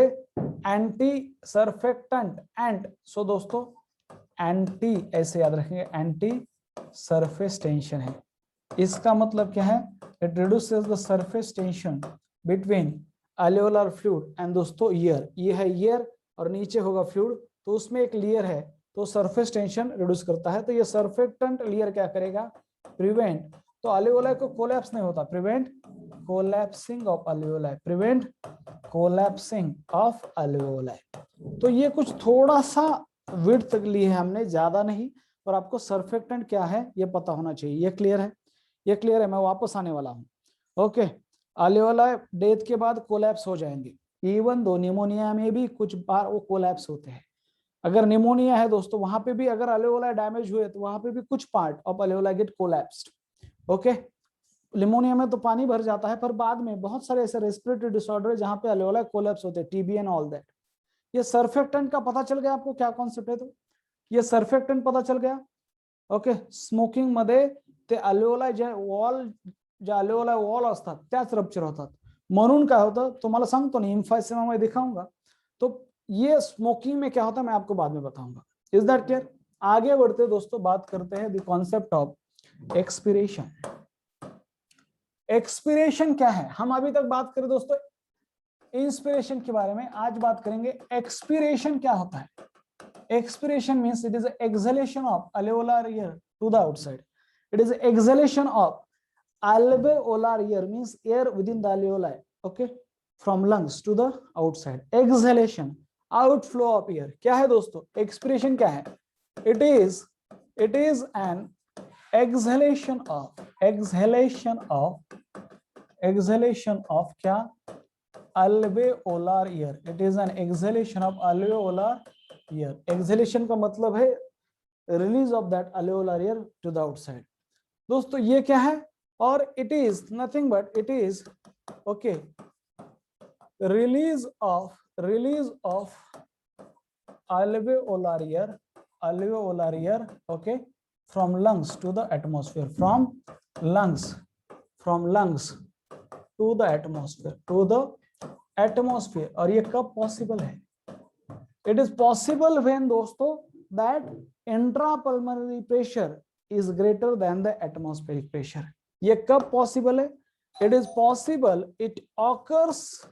एंटी सर्फेक्टेंट एंड, सो दोस्तों एंटी ऐसे याद रखेंगे, एंटी सरफेस टेंशन है। इसका मतलब क्या है, it reduces the surface tension between alveolar fluid and दोस्तों ईयर, ये है ईयर और नीचे होगा फ्लूइड, तो उसमें एक लेयर है तो सरफेस टेंशन रिड्यूस करता है। तो ये सर्फेक्टेंट लेयर क्या करेगा, प्रिवेंट, तो अल्वेओलाई को कोलैप्स नहीं होता, prevent collapsing of alveoli, prevent collapsing of alveoli. तो ये कुछ थोड़ा सा विड्थ लिए है हमने, ज्यादा नहीं, और आपको सर्फेक्टेंट क्या है ये पता होना चाहिए। ये क्लियर है, ये क्लियर है, मैं वापस आने वाला हूँ। ओके, अल्वेओलाई डेथ के बाद कोलैप्स हो जाएंगे, इवन दो निमोनिया में भी कुछ बार वो कोलैप्स होते हैं। अगर निमोनिया है दोस्तों वहां पे भी अगर अल्वेओलाई डैमेज हुए तो वहां पे भी कुछ part of alveoli get collapsed. Okay, pneumonia में तो पानी भर जाता है, पर बाद में बहुत सारे ऐसे रेस्पिरेटरी डिसऑर्डर है जहां पे अल्वेओलाई कोलैप्स होते हैं, TB एंड ऑल दैट। ये सर्फेक्टेंट का पता चल गया आपको क्या कॉन्सेप्ट है, तो ये सर्फेक्टेंट पता चल गया। ओके, स्मोकिंग मध्ये ते अल्वेओलाई जे वॉल, जे अल्वेओलाई वॉल असतात त्याच रप्चर होतात, म्हणून काय होतं तुम्हाला सांगतो ना, इम्फायसेमा में दिखाऊंगा। तो ये स्मोकिंग में क्या होता है मैं आपको बाद में बताऊंगा। Is that clear? आगे बढ़ते दोस्तों बात करते हैं the concept of expiration. Expiration क्या है, हम अभी तक बात करें दोस्तों इंस्पिरेशन के बारे में, आज बात करेंगे एक्सपिरेशन क्या होता है। Expiration means it is exhalation of alveolar air to the outside, it is exhalation of alveolar air means air within the alveoli, okay, from lungs to the outside, exhalation outflow of air। क्या है दोस्तों expiration क्या है, it is an exhalation of क्या, alveolar air, it is an exhalation of alveolar air। exhalation का मतलब है release of that alveolar air to the outside। दोस्तों ये क्या है, और it is nothing but it is okay release of alveolar air, okay, from lungs to the atmosphere, from lungs to the atmosphere, और ये कब पॉसिबल है, it is possible when दोस्तों that intrapulmonary pressure is greater than the atmospheric pressure। ये कब possible है, it is possible, it occurs,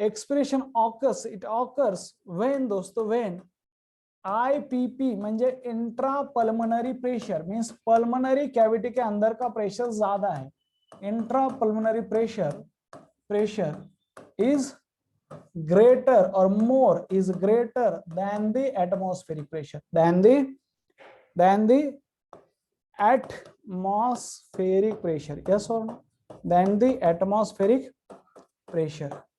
expression occurs, it occurs when दोस्तों, when IPP म्हणजे intra pulmonary pressure, means pulmonary cavity के अंदर का pressure ज्यादा है, intra pulmonary pressure is greater और more is greater than the atmospheric pressure, then the atmospheric pressure, yes or no, than the atmospheric pressure,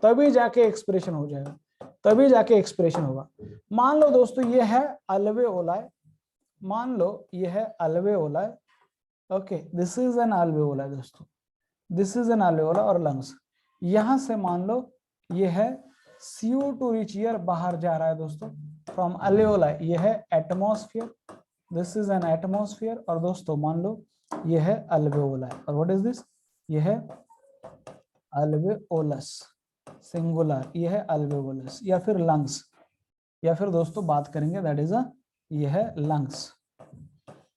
तभी जाके expression हो जाएगा, तभी जाके एक्सप्रेशन होगा। मान लो दोस्तों ये है अल्वेओलाई, मान लो ये है alveoli, okay, this is N alveoli दोस्तों, दिस इज एन अल्वेओलाई और लंग्स, यहां से मान लो ये है CO2 रिच एयर बाहर जा रहा है दोस्तों फ्रॉम अल्वेओलाई, ये है atmosphere, this is N atmosphere, और दोस्तों मान लो ये है अल्वेओलाई, और व्हाट इज दिस, ये है अल्वेओलस सिंगुलर, ये है अल्वेओलस या फिर लंग्स, या फिर दोस्तों बात करेंगे दैट इज ये है लंग्स।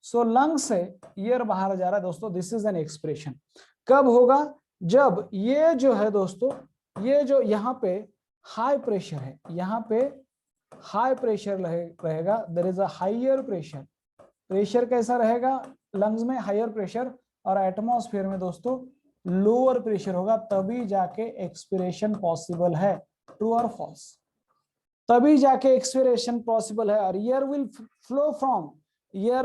सो लंग्स से एयर बाहर जा रहा है दोस्तों, दिस इज एन एक्सप्रेशन। कब होगा, जब ये जो है दोस्तों, ये जो यहाँ पे हाई प्रेशर है, यहाँ पे हाई प्रेशर रहेगा, there is a higher pressure, pressure कैसा रहेगा लंग्स में, हायर प्रेशर, और एटमॉस्फेयर में दोस्तों लोअर प्रेशर होगा, तभी जाके एक्सपिरेशन पॉसिबल है। ट्रू और फॉल्स? तभी जाके एक्सपिरेशन पॉसिबल है। और एयर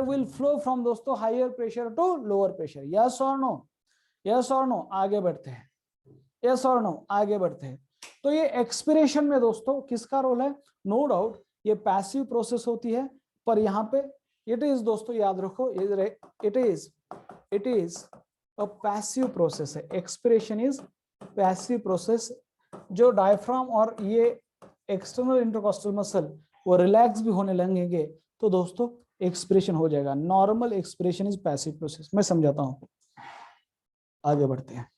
विल फ्लो फ्रॉम दोस्तों higher pressure to lower pressure. Yes और नो? यस और नो? आगे बढ़ते हैं, यस और नो? आगे बढ़ते हैं। तो ये एक्सपिरेशन में दोस्तों किसका रोल है? नो डाउट ये पैसिव प्रोसेस होती है, पर यहाँ पे इट इज दोस्तों याद रखो, it is a passive process है। Expiration is passive process. जो डायफ्राम और ये एक्सटर्नल इंटरकॉस्टल मसल वो रिलैक्स भी होने लगेंगे तो दोस्तों एक्सपिरेशन हो जाएगा। Normal expiration is passive process. मैं समझाता हूं, आगे बढ़ते हैं।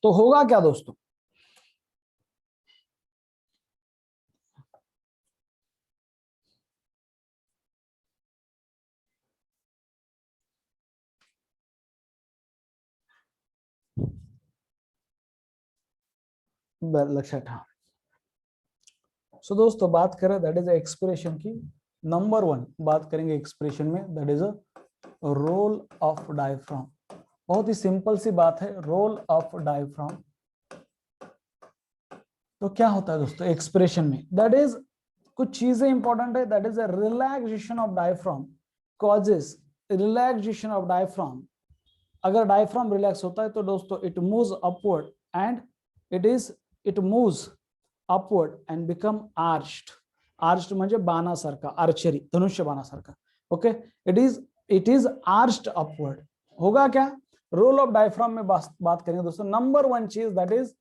तो होगा क्या दोस्तों? लक्षात हाँ। सो दोस्तों बात करें दैट इज एक्सपिरेशन की, नंबर 1 बात करेंगे एक्सपिरेशन में, that is a role of diaphragm. बहुत ही सिंपल सी बात है, रोल ऑफ डायफ्राम। तो क्या होता है दोस्तों एक्सपिरेशन में? दैट इज कुछ चीजें इंपॉर्टेंट है, that is a relaxation of diaphragm causes relaxation of diaphragm. अगर डायफ्राम रिलैक्स होता है तो दोस्तों it moves upward and it moves upward and become arched. Arched म्हणजे बाणासारखा, आर्चरी, धनुष्य बाणासारखा। Okay, it is arched upward. होगा क्या? रोल ऑफ डायफ्राम में बात करेंगे दोस्तों, नंबर 1 चीज दैट इज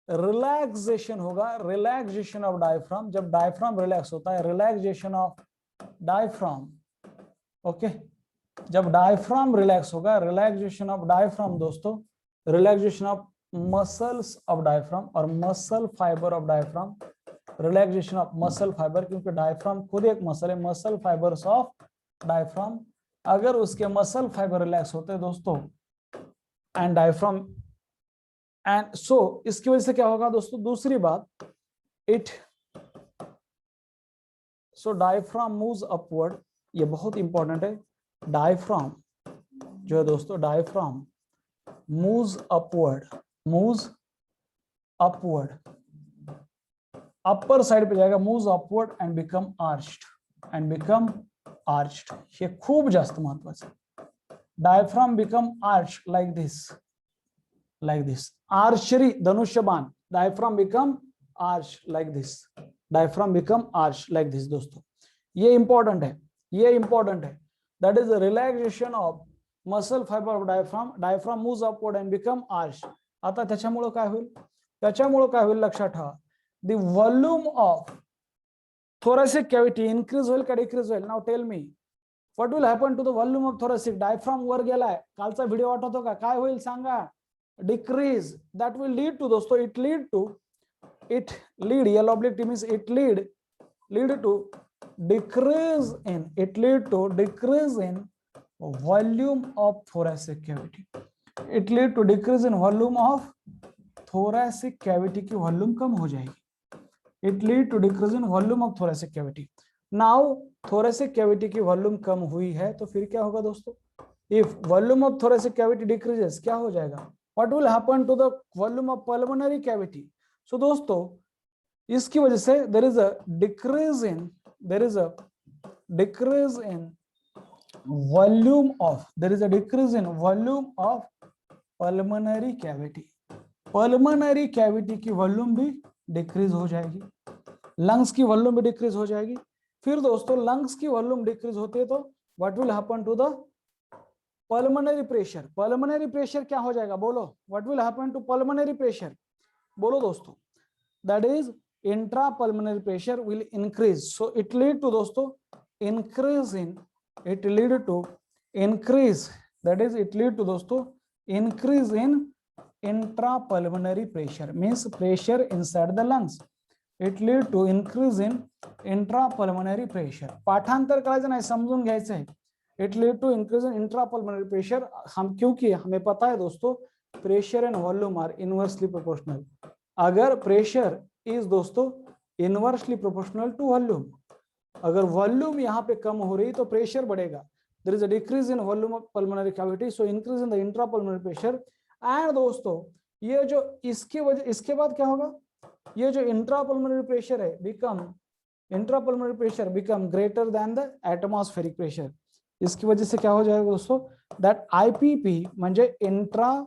रिलैक्सेशन होगा, रिलैक्सेशन ऑफ डायफ्राम। जब डायफ्राम रिलैक्स होता है, रिलैक्सेशन ऑफ डायफ्राम। ओके, जब डायफ्राम रिलैक्स होगा, रिलैक्सेशन ऑफ डायफ्राम दोस्तों, relaxation of muscles of diaphragm और muscle fibre of diaphragm, relaxation of muscle fibre, क्योंकि डायफ्राम खुद एक मसल है, मसल फाइबर्स ऑफ डायफ्राम। अगर उसके मसल फाइबर रिलैक्स होते हैं दोस्तों एंड डायफ्राम एंड सो इसकी वजह से क्या होगा दोस्तों? दूसरी बात, it so diaphragm moves upward. ये बहुत इंपॉर्टेंट है, डायफ्राम जो है दोस्तों, diaphragm moves upward, upper side पे जाएगा, moves upward and become arched. हे खूप जास्त महत्वाचं। Diaphragm become arch like this, archery, धनुष्यबाण, diaphragm become arch like this दोस्तों। ये इंपॉर्टेंट है, that is relaxation of muscle fibre of diaphragm moves upward and become arch. आता त्याच्यामुळे काय होईल? लक्षात ठेवा, the volume of thoracic cavity increase होईल का डिक्रीज होईल? Now tell me, what will happen to the volume of thoracic? Diaphragm वर गेलाय, कालचा व्हिडिओ आठवतो का? काय होईल सांगा? Decrease. That will lead to दोस्तों, it lead yellow oblique means it lead to decrease in volume of thoracic cavity. It lead to decrease in volume of thoracic cavity की वॉल्यूम कम हो जाएगी। It lead to decrease in volume of thoracic cavity. Now thoracic cavity की volume कम हुई है तो फिर क्या होगा दोस्तों? If volume of thoracic cavity decreases, क्या हो जाएगा? What will happen to the volume of pulmonary cavity? So दोस्तों इसकी वजह से there is a decrease in volume of pulmonary cavity. Pulmonary cavity की वॉल्यूम भी डिक्रीज हो जाएगी, लंग्स की वॉल्यूम भी डिक्रीज हो जाएगी। फिर दोस्तों लंग्स की वॉल्यूम डिक्रीज होती है तो what will happen to the pulmonary pressure? Pulmonary pressure क्या हो जाएगा? बोलो, what will happen to pulmonary pressure? बोलो दोस्तों, that is intra pulmonary pressure will increase. So it lead to दोस्तों increase in intrapulmonary pressure, means pressure inside the lungs. It lead to increase in intrapulmonary pressure. पाठांतर करायचं नाही, समजून घ्यायचं आहे। It lead to increase in intrapulmonary pressure, हम क्योंकि हमें पता है दोस्तों pressure and volume are inversely proportional. अगर प्रेशर इज दोस्तों इनवर्सली प्रोपोर्शनल टू वॉल्यूम, अगर वॉल्यूम यहाँ पे कम हो रही तो प्रेशर बढ़ेगा. There is a decrease in volume of pulmonary cavity, so increase in the intrapulmonary pressure. And दोस्तों ये जो इसकी वजह, इसके बाद क्या होगा, ये जो इंट्रापल्मोनरी प्रेशर है intrapulmonary pressure become greater than the atmospheric pressure. इसकी वजह से क्या हो जाएगा दोस्तों, दैट आईपीपी म्हणजे intra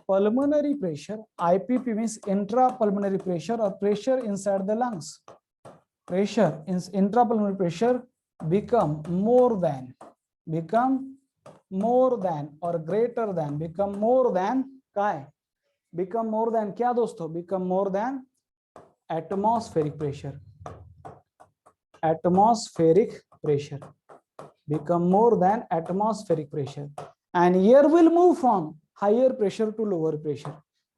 pulmonary pressure, IPP means intrapulmonary pressure or pressure inside the lungs, pressure in intrapulmonary pressure become more than or greater than, become more than काय, become more than क्या दोस्तों, become more than atmospheric pressure, become more than atmospheric pressure, and air will move from higher pressure to lower pressure.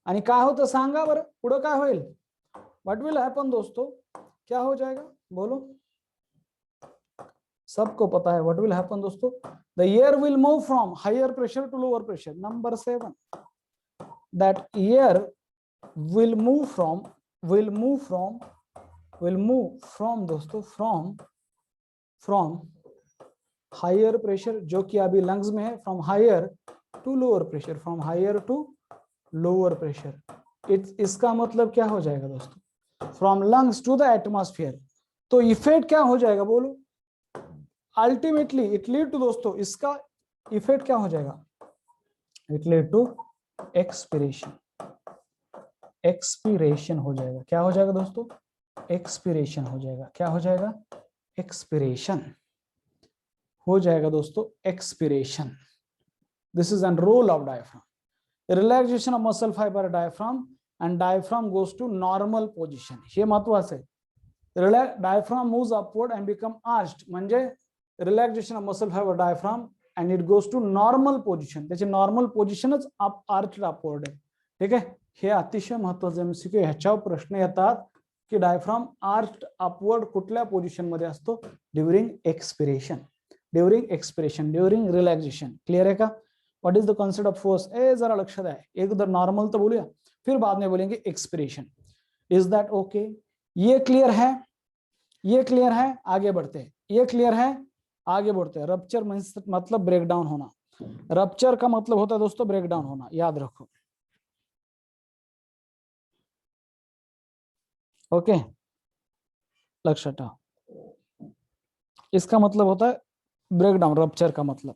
आणि काय होतं सांगा बरं, पुढे काय होईल, व्हॉट विल हैपन दोस्तों, क्या हो जाएगा बोलो, सबको पता है व्हाट विल हैपन दोस्तों, the air will move from higher pressure to lower pressure. Number 7, that air will move from दोस्तों फ्रॉम हायर प्रेशर जो कि अभी लंग्स में है, from higher to lower pressure, from higher to lower pressure. इसका मतलब क्या हो जाएगा दोस्तों, from lungs to the atmosphere. तो इफेक्ट क्या हो जाएगा बोलो, अल्टीमेटली इट लीड टू दोस्तों, इसका इफेक्ट क्या हो जाएगा, इट लीड टू एक्सपिरेशन हो जाएगा. क्या हो जाएगा दोस्तों, एक्सपिरेशन हो जाएगा. क्या हो जाएगा, एक्सपिरेशन हो जाएगा दोस्तों, expiration. This is a role of diaphragm. Relaxation of muscle fiber diaphragm and diaphragm goes to normal position. हे महत्वाचं आहे. Diaphragm moves upward and become arched. म्हणजे relaxation of muscle fiber diaphragm and it goes to normal position. त्याची normal positionच arched upward आहे. ठीक आहे, हे अतिशय महत्वाचं MCQ. ह्याच्यावर प्रश्न येतात की डायफ्राम आर्च्ड अपवर्ड कुठल्या पोझिशन मध्ये असतो, during expiration, during relaxation. Clear है का, what is the concept of force. जरा लक्ष्य है, एक उधर नॉर्मल तो बोलिए, फिर बाद में बोलेंगे एक्सपिरेशन. इज दैट ओके, ये क्लियर है, ये क्लियर है, आगे बढ़ते हैं, ये क्लियर है, आगे बढ़ते हैं. रप्चर मतलब ब्रेकडाउन होना, रप्चर का मतलब होता है दोस्तों ब्रेकडाउन होना, याद रखो. ओके, लक्ष्य, इसका मतलब होता है ब्रेकडाउन, रप्चर का मतलब.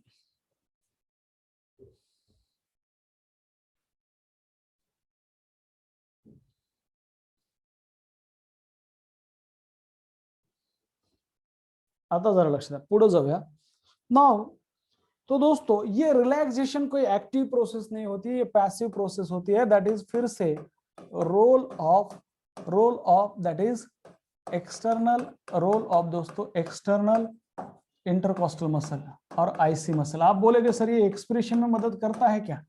आता जरा लक्ष द्या, पुढे जाऊया. नाउ तो दोस्तों ये रिलैक्सेशन कोई एक्टिव प्रोसेस नहीं होती, ये पैसिव प्रोसेस होती है. दैट इज फिर से role of that is external role of दोस्तों एक्सटर्नल इंटरकॉस्टल मसल और आईसी मसल. आप बोलेगे सर ये एक्सप्रेशन में मदद करता है क्या,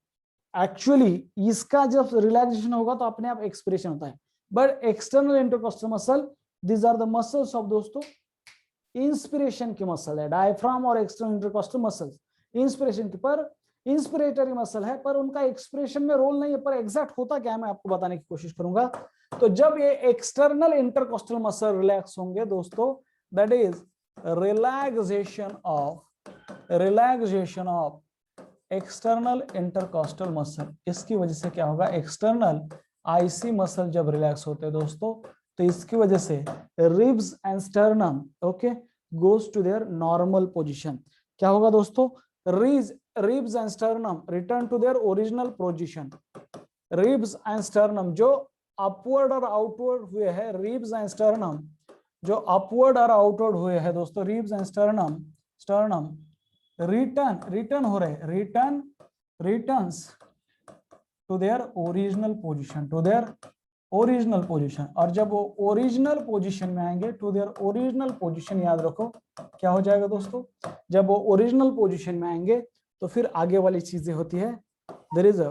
एक्चुअली इसका जब रिलैक्सेशन होगा तो अपने आप एक्सप्रेशन होता है. But external intercostal muscle, these are the muscles of दोस्तों इंस्पिरेशन की मसल है. डायफ्राम और एक्सटर्नल इंटरकॉस्टल मसल्स इंस्पिरेशन की, पर इंस्पिरेटरी मसल है, पर उनका एक्सप्रेशन में रोल नहीं है. पर एग्जैक्ट होता क्या है मैं आपको बताने की कोशिश करूंगा. तो जब ये एक्सटर्नल इंटरकॉस्टल मसल रिलैक्स होंगे दोस्तों, that is relaxation of external intercostal muscle. इसकी वजह से क्या होगा, एक्सटर्नल आईसी मसल जब रिलैक्स होते हैं दोस्तों, तो इसकी वजह से ribs and sternum okay goes to their normal position. क्या होगा दोस्तों, ribs and sternum return to their original position. Ribs and sternum जो अपवर्ड और आउटवर्ड हुए हैं, रिब्स एंड स्टर्नम जो अपवर्ड और आउटवर्ड हुए हैं दोस्तों, रिब्स एंड स्टर्नम रिटर्न हो रहे, returns to their original position, और जब वो ओरिजिनल पोजीशन में आएंगे, टू देयर ओरिजिनल पोजीशन, याद रखो क्या हो जाएगा दोस्तों, जब वो ओरिजिनल पोजीशन में आएंगे तो फिर आगे वाली चीजें होती है. देयर इज अ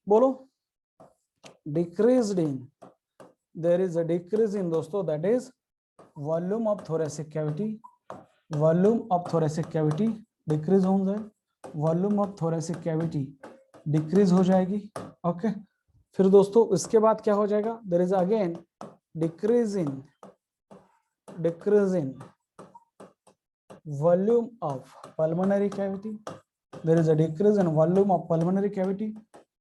बोलो डिक्रीज इन दोस्तों, that is volume of thoracic cavity, decrease हो जाए, volume of thoracic cavity decrease हो जाएगी. ओके, फिर दोस्तों इसके बाद क्या हो जाएगा, there is again decrease in volume of pulmonary cavity, there is a decrease in volume of pulmonary cavity.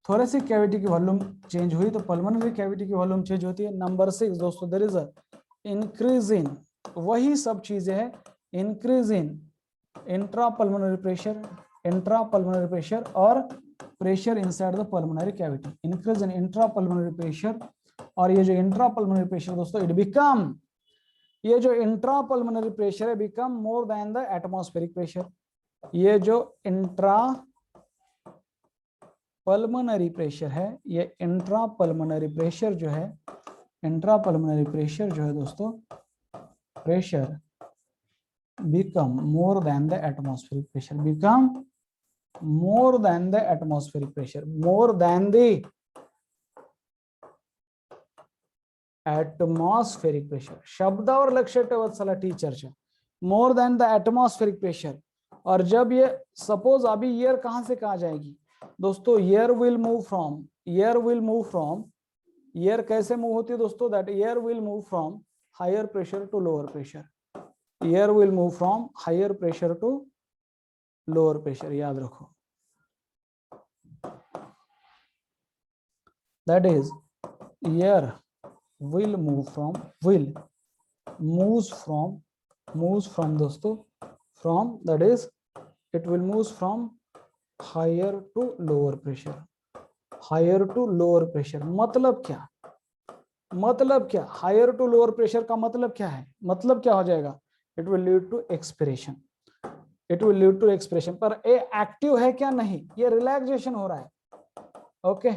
Thoracic cavity की वॉल्यूम चेंज हुई तो पल्मोनरी कैविटी की वॉल्यूम चेंज होती है। नंबर 6 दोस्तों, there is a increase in, वही सब चीजें हैं, इंक्रीज इन इंट्रापल्मोनरी प्रेशर और pressure inside the pulmonary cavity, increase in intrapulmonary pressure. और ये जो इंट्रापल्मोनरी प्रेशर दोस्तों, इट बिकम, ये जो इंट्रापल्मोनरी प्रेशर है become more than the atmospheric pressure. ये जो इंट्रा पल्मोनरी प्रेशर है, ये इंट्रापल्मोनरी प्रेशर जो है, इंट्रापल्मोनरी प्रेशर जो है दोस्तों, pressure become more than the atmospheric pressure, become more than the atmospheric pressure, more than the atmospheric pressure. शब्दावर लक्ष्य वत्सला teacher, more than the atmospheric pressure। और जब ये सपोज अभी ईयर कहां से कहा जाएगी दोस्तों, air will move from, air कैसे मूव होती है दोस्तों, that air will move from higher pressure to lower pressure, air will move from higher pressure to lower pressure, याद रखो। That is air will move from, will moves from दोस्तों, from, that is it will moves from higher to lower pressure, higher to lower pressure. मतलब क्या higher to lower pressure का मतलब क्या है, मतलब क्या हो जाएगा, it will lead to expiration, पर ये एक्टिव है क्या, नहीं, ये रिलैक्सेशन हो रहा है। Okay,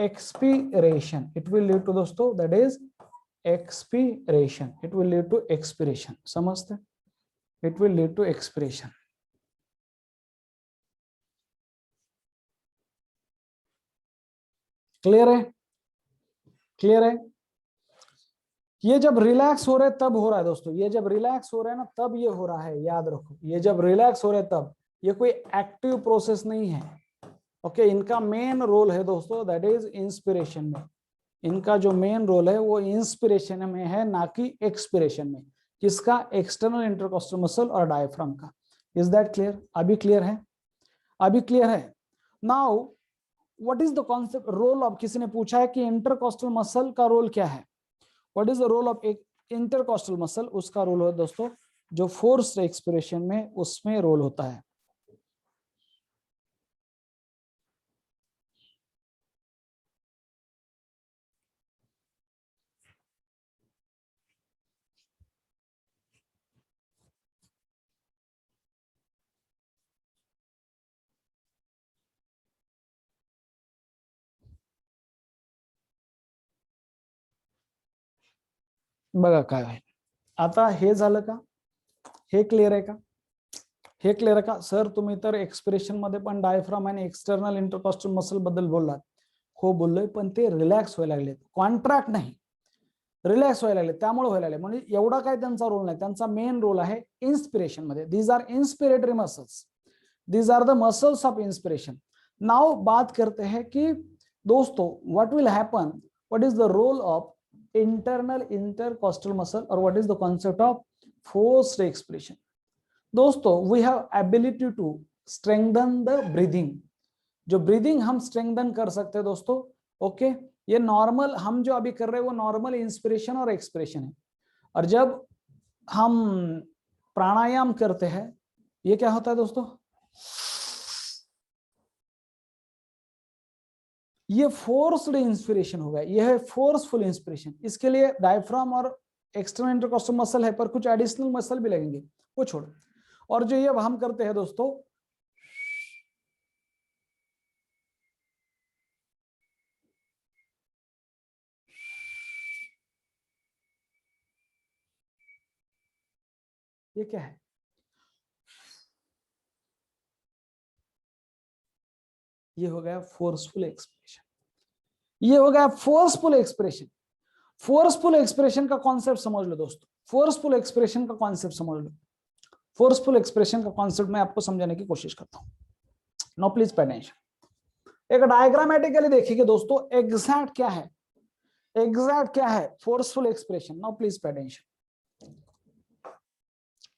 expiration, it will lead to दोस्तों, that is expiration, it will lead to expiration, समझते, it will lead to expiration. Clear है। ये जब रिलैक्स हो रहे हैं तब हो रहा है दोस्तों, ये जब रिलैक्स हो रहा है ना तब ये हो रहा है, याद रखो, ये जब रिलैक्स हो रहे हैं तब, ये कोई एक्टिव प्रोसेस नहीं है। ओके, इनका मेन रोल है दोस्तों, दैट इज इंस्पिरेशन में, इनका जो मेन रोल है वो इंस्पिरेशन में है, ना कि एक्सपिरेशन में। किसका, एक्सटर्नल इंटरकोस्टल मसल और डायफ्राम का। इज दैट क्लियर, अभी क्लियर है। Now what is the concept, role of, किसी ने पूछा है कि इंटरकोस्टल मसल का रोल क्या है, what is the role of एक इंटरकोस्टल मसल, उसका रोल है दोस्तों, जो फोर्स्ड एक्सपिरेशन में उसमें रोल होता है। बघा काय आहे, आता हे झालं का, हे क्लिअर आहे का सर, तुम्ही तर एक्सप्रेशन मध्ये पण डायफ्राम आणि एक्सटर्नल इंटरकोस्टल मसल बद्दल बोललात, हो बोललोय, पण ते रिलॅक्स व्हायला लागले, कॉन्ट्रॅक्ट नाही, रिलॅक्स व्हायला लागले, त्यामुळे व्हायला लागले, म्हणजे एवढा काय त्यांचा रोल नाही, त्यांचा मेन रोल आहे इन्स्पिरेशन मध्ये। These are inspiratory muscles, these are the muscles of inspiration. Now बात करते हैं कि दोस्तों what will happen, what is the role of internal intercostal muscle और what is the concept of forced expiration. दोस्तों we have ability to strengthen the breathing, जो breathing हम strengthen कर सकते हैं दोस्तों। ओके, ये नॉर्मल हम जो अभी कर रहे हैं वो नॉर्मल इंस्पिरेशन और एक्सपिरेशन है, और जब हम प्राणायाम करते हैं ये क्या होता है दोस्तों, ये फोर्स्ड इंस्पिरेशन होगा, यह है फोर्सफुल इंस्पिरेशन। इसके लिए डायफ्राम और एक्सटर्नल इंटरकोस्टल मसल है, पर कुछ एडिशनल मसल भी लगेंगे, वो छोड़। और जो ये हम करते हैं दोस्तों, ये क्या है, ये हो गया फोर्सफुल एक्सप्रेशन, ये हो गया फोर्सफुल एक्सप्रेशन। फोर्सफुल एक्सप्रेशन का कॉन्सेप्ट समझ लो दोस्तों, फोर्सफुल एक्सप्रेशन का कॉन्सेप्ट समझ लो। फोर्सफुल एक्सप्रेशन का कॉन्सेप्ट मैं आपको समझाने की कोशिश करता हूं, नो प्लीज पे अटेंशन। एक डायग्रामेटिकली देखिए दोस्तों, एग्जैक्ट क्या है, एग्जैक्ट क्या है forceful expression. Now please pay attention.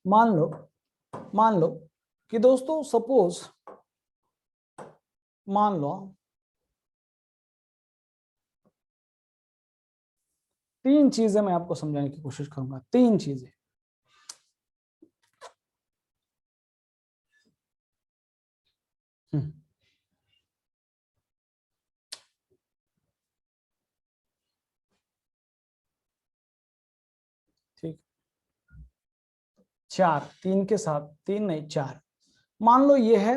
मान लो कि दोस्तों सपोज मान लो तीन चीजें मैं आपको समझाने की कोशिश करूंगा, तीन चीजें। ठीक, चार, तीन के साथ, तीन नहीं चार। मान लो ये है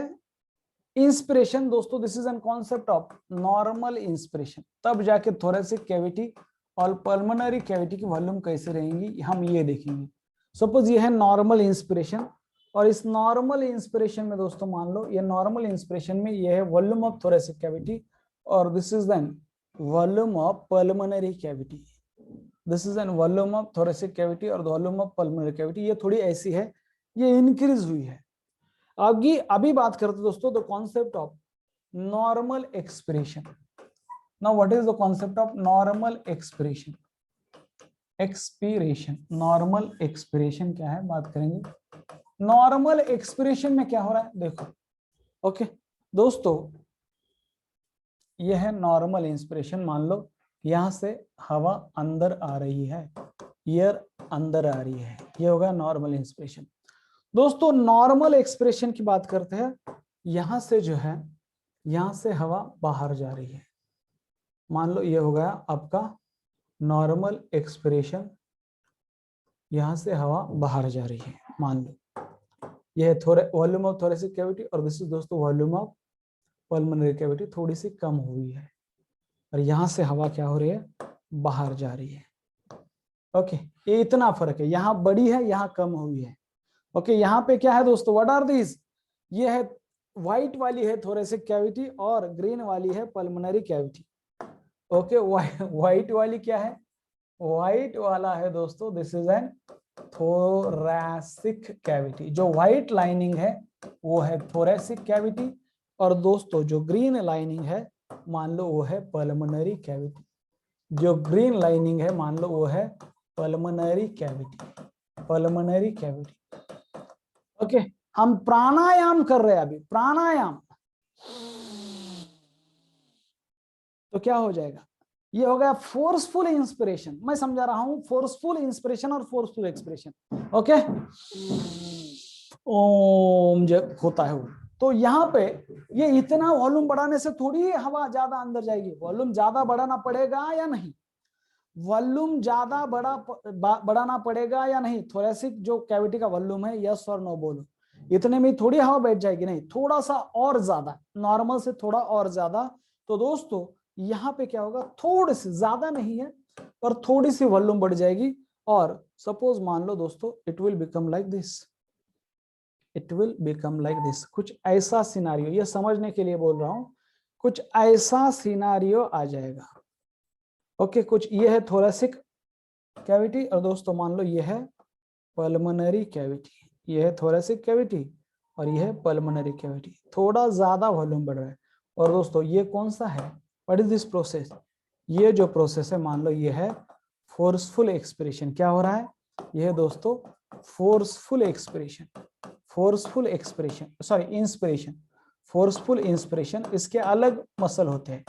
इंस्पिरेशन दोस्तों, this is N concept of normal inspiration. तब जाके थोरेसिक कैविटी और पल्मोनरी कैविटी की वॉल्यूम कैसे रहेंगी हम ये देखेंगे। सपोज ये है नॉर्मल इंस्पिरेशन, और इस नॉर्मल इंस्पिरेशन में दोस्तों मान लो ये नॉर्मल इंस्पिरेशन में ये है वॉल्यूम ऑफ थोरेसिक कैविटी, और this is then volume of pulmonary cavity. This is an volume of thoracic cavity और वॉल्यूम ऑफ पल्मोनरी कैविटी। ये थोड़ी ऐसी है, ये इंक्रीज हुई है। अभी बात करते दोस्तों the concept of normal expression. Now what is the concept of normal expression? Expiration, normal expression क्या है बात करेंगे। नॉर्मल एक्सप्रेशन में क्या हो रहा है देखो, ओके दोस्तों, यह है नॉर्मल इंस्पिरेशन। मान लो यहां से हवा अंदर आ रही है, एयर अंदर आ रही है, ये होगा नॉर्मल इंस्पिरेशन। दोस्तों नॉर्मल एक्सप्रेशन की बात करते हैं, यहां से जो है यहां से हवा बाहर जा रही है। मान लो ये हो गया आपका नॉर्मल एक्सप्रेशन, यहां से हवा बाहर जा रही है। मान लो यह है थोड़े वॉल्यूम ऑफ थोरेसिक कैविटी, और दिस इज दोस्तों वॉल्यूम ऑफ पल्मोनरी कैविटी, थोड़ी सी कम हुई है, और यहां से हवा क्या हो रही है, बाहर जा रही है। ओके, ये इतना फर्क है, यहाँ बड़ी है यहाँ कम हुई है। ओके, यहाँ पे क्या है दोस्तों, व्हाट आर दीज, ये है व्हाइट वाली है थोरेसिक कैविटी और ग्रीन वाली है पल्मोनरी कैविटी। ओके, व्हाइट वाली क्या है, व्हाइट वाला है दोस्तों this is N thoracic cavity. जो व्हाइट लाइनिंग है वो है थोरेसिक कैविटी, और दोस्तों जो ग्रीन लाइनिंग है मान लो वो है पल्मोनरी कैविटी। जो ग्रीन लाइनिंग है मान लो वो है pulmonary cavity, pulmonary cavity. Okay, हम प्राणायाम कर रहे हैं अभी, प्राणायाम, तो क्या हो जाएगा, ये हो गया फोर्सफुल इंस्पिरेशन। मैं समझा रहा हूं फोर्सफुल इंस्पिरेशन और फोर्सफुल एक्सप्रेशन। ओके, ओम जब होता है वो, तो यहाँ पे ये इतना वॉल्यूम बढ़ाने से थोड़ी हवा ज्यादा अंदर जाएगी, वॉल्यूम ज्यादा बढ़ाना पड़ेगा या नहीं, वॉल्यूम ज्यादा बढ़ाना पड़ेगा या नहीं, थोरेसिक जो कैविटी का वॉल्यूम है, यस और नो बोलो। इतने में थोड़ी हवा बैठ जाएगी, नहीं, थोड़ा सा और ज्यादा, नॉर्मल से थोड़ा और ज्यादा। तो दोस्तों यहाँ पे क्या होगा, थोड़ी सी, ज्यादा नहीं है पर थोड़ी सी वॉल्यूम बढ़ जाएगी, और सपोज मान लो दोस्तों it will become like this, it will become like this. कुछ ऐसा सिनारियो, ये समझने के लिए बोल रहा हूं, कुछ ऐसा सिनारियो आ जाएगा। ओके, कुछ ये है थोरेसिक कैविटी, और दोस्तों मान लो ये है पल्मोनरी कैविटी, ये है थोरेसिक कैविटी और ये है पल्मोनरी कैविटी। थोड़ा ज्यादा वॉल्यूम बढ़ रहा है, और दोस्तों ये कौन सा है, व्हाट इज दिस प्रोसेस, ये जो प्रोसेस है मान लो ये है फोर्सफुल एक्सप्रेशन। क्या हो रहा है, ये है दोस्तों forceful expression, forceful expression, sorry inspiration, forceful inspiration. इसके अलग मसल होते हैं।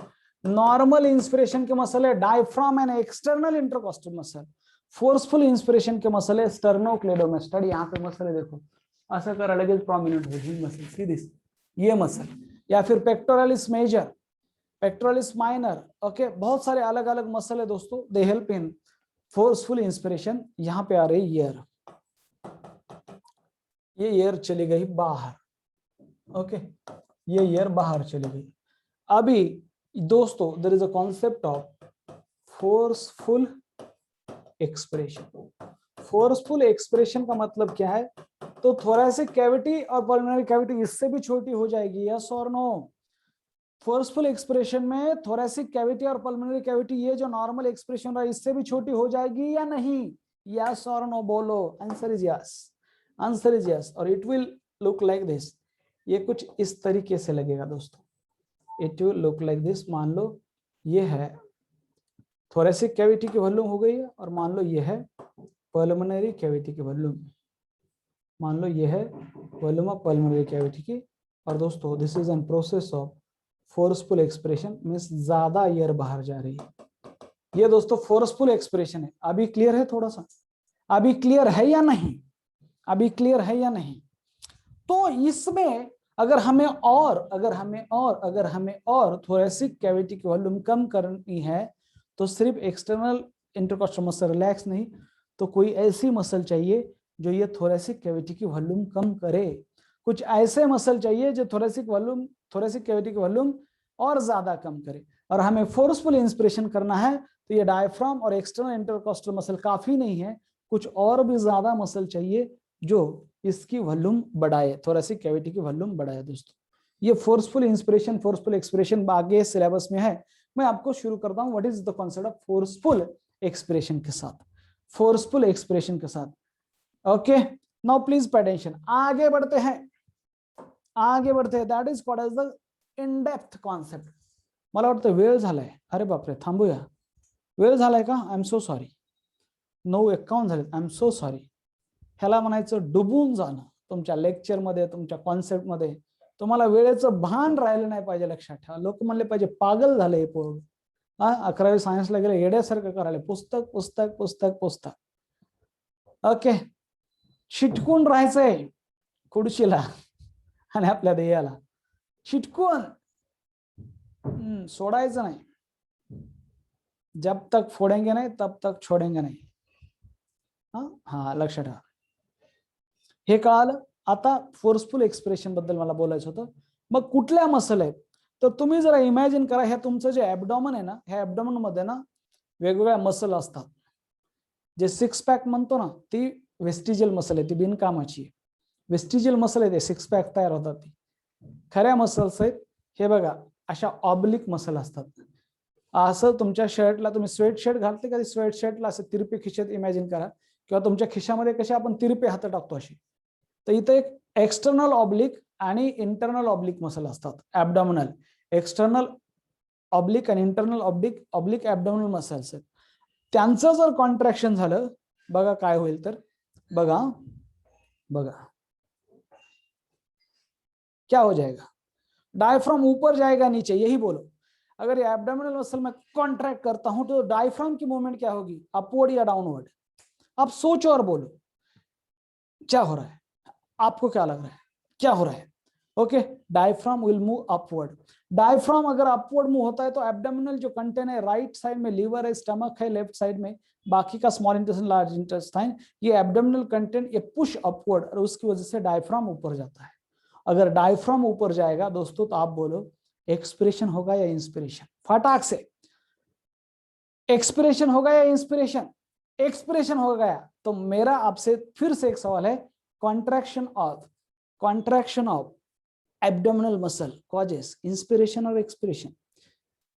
नॉर्मल इंस्पिरेशन के मसल है diaphragm and external intercostal muscle. Forceful inspiration के मसल है स्टर्नोक्लेडोमास्टोइड। यहाँ पे मसल है देखो, ऐसा कर अलग प्रोमिनेंट है मसल, सी दिस, ये मसल, या फिर pectoralis major, pectoralis minor. Okay, बहुत सारे अलग अलग मसल है दोस्तों, they help in forceful inspiration. यहाँ पे आ रही एयर, ये एयर चली गई बाहर। ओके, ये एयर बाहर चली गई। अभी दोस्तों there is a concept of forceful expression. Forceful expression का मतलब क्या है, तो थोरेसिक कैविटी और पल्मोनरी कैविटी इससे भी छोटी हो जाएगी, यस और नो। फोर्सफुल एक्सप्रेशन में थोरेसिक कैविटी और पल्मोनरी कैविटी, ये जो नॉर्मल एक्सप्रेशन है इससे भी छोटी हो जाएगी या नहीं, यस और नो बोलो। Answer is yes, answer is yes. और it will look like this, ये कुछ इस तरीके से लगेगा दोस्तों। It will look like this. मान लो ये है थोरेसिक कैविटी की वॉल्यूम हो गई है, और मान लो ये है पल्मोनरी कैविटी की वॉल्यूम। मान लो ये है वॉल्यूम ऑफ पल्मोनरी कैविटी की। और दोस्तों this is N process of forceful expression, means ज्यादा एयर बाहर जा रही है। ये दोस्तों फोर्सफुल एक्सप्रेशन है। अभी क्लियर है? थोड़ा सा अभी क्लियर है या नहीं? अभी क्लियर है या नहीं? तो इसमें अगर हमें और थोरेसिक कैविटी की वॉल्यूम कम करनी है तो सिर्फ एक्सटर्नल इंटरकॉस्टल मसल रिलैक्स नहीं, तो कोई ऐसी मसल चाहिए जो ये थोरेसिक कैविटी की वॉल्यूम कम करे। कुछ ऐसे मसल चाहिए जो थोरेसिक कैविटी की वॉल्यूम और ज्यादा कम करे। और हमें फोर्सफुल इंस्पिरेशन करना है तो ये डायफ्राम और एक्सटर्नल इंटरकॉस्टल मसल काफी नहीं है, कुछ और भी ज्यादा मसल चाहिए जो इसकी वॉल्यूम बढ़ाए, थोरेसिक कैविटी की वॉल्यूम बढ़ाए। दोस्तों ये फोर्सफुल इंस्पिरेशन फोर्सफुल एक्सप्रेशन आगे सिलेबस में है। मैं आपको शुरू करता हूं what is the concept of forceful expression के साथ, फोर्सफुल एक्सप्रेशन के साथ। Okay, now please pay attention. आगे बढ़ते हैं, that is called as the in depth concept. मला वाटतं वेळ झालाय, अरे बापरे थांबूया, वेळ झालाय का? आय एम सो सॉरी, 9:51 झाले, आय एम सो सॉरी। ह्याला म्हणायचं डुबून जाणं तुमच्या लेक्चरमध्ये, तुमच्या कॉन्सेप्टमध्ये। तुम्हाला वेळेचं भान राहिलं नाही पाहिजे, लक्षात ठेवा। लोक म्हणले पाहिजे पागल झाले हे पोर, 11वी सायन्सला गेले येड्यासारखं करायला, पुस्तक पुस्तक पुस्तक पुस्तक। ओके, चिटकून राहायचंय खुर्चीला आणि आपल्या ध्येयाला, चिटकून सोडायचं नाही। जब तक फोडेंगे नहीं तब तक छोडेंगे नहीं। हा लक्षात ठेवा। हे कळालं? आता फोर्सफुल एक्सप्रेशन बद्दल मला बोलायचं होतं। मग कुठल्या मसल आहेत तर तुम्ही जरा इमॅजिन करा, हे तुमचं जे ऍब्डॉमन आहे ना, ह्या ऍब्डॉमन मध्ये ना वेगवेगळ्या मसल असतात। जे सिक्स पॅक म्हणतो ना, ती वेस्टिजियल मसल आहे, ती बिनकामाची आहे। वेस्टिजियल मसल आहे, ते सिक्स पॅक तयार होतात। ती खऱ्या मसल्स आहेत हे बघा, अशा ऑब्लिक मसल असतात। असं तुमच्या शर्टला तुम्ही स्वेट शर्ट घालते कधी, स्वेट शर्टला असं तिरपे खिशात इमॅजिन करा, किंवा तुमच्या खिशामध्ये कसे आपण तिरपे हात टाकतो अशी। तर इथं एक एक्सटर्नल ऑब्लिक आणि इंटरनल ऑब्लिक मसल असतात, ऍब्डॉमिनल। एक्सटर्नल ऑब्लिक आणि इंटरनल ऑब्लिक ऍब्डॉमिनल मसल्स आहेत। त्यांचं जर कॉन्ट्रॅक्शन झालं, बघा काय होईल तर, बघा क्या हो जाएगा? डायफ्राम ऊपर जाएगा नीचे, यही बोलो। अगर ये एब्डोमिनल मसल में कॉन्ट्रैक्ट करता हूं तो डायफ्राम की मूवमेंट क्या होगी, अपवर्ड या डाउनवर्ड? आप सोचो और बोलो क्या हो रहा है, आपको क्या लग रहा है, क्या हो रहा है? Okay, diaphragm will move upward. Diaphragm अगर अपवर्ड मूव होता है तो एब्डोमिनल जो कंटेंट है, राइट साइड में लीवर है, स्टमक है, लेफ्ट साइड में बाकी का स्मॉल इंटेस्टाइन, लार्ज इंटेस्टाइन, ये एब्डोमिनल कंटेंट ये पुश अपवर्ड, और उसकी वजह से डायफ्राम ऊपर जाता है। अगर डायफ्राम ऊपर जाएगा दोस्तों तो आप बोलो एक्सप्रेशन होगा या इंस्पिरेशन? फटाक से एक्सप्रेशन होगा या इंस्पिरेशन? एक्सप्रेशन हो गया तो मेरा आपसे फिर से एक सवाल है, contraction of abdominal muscle causes inspiration और एक्सप्रेशन?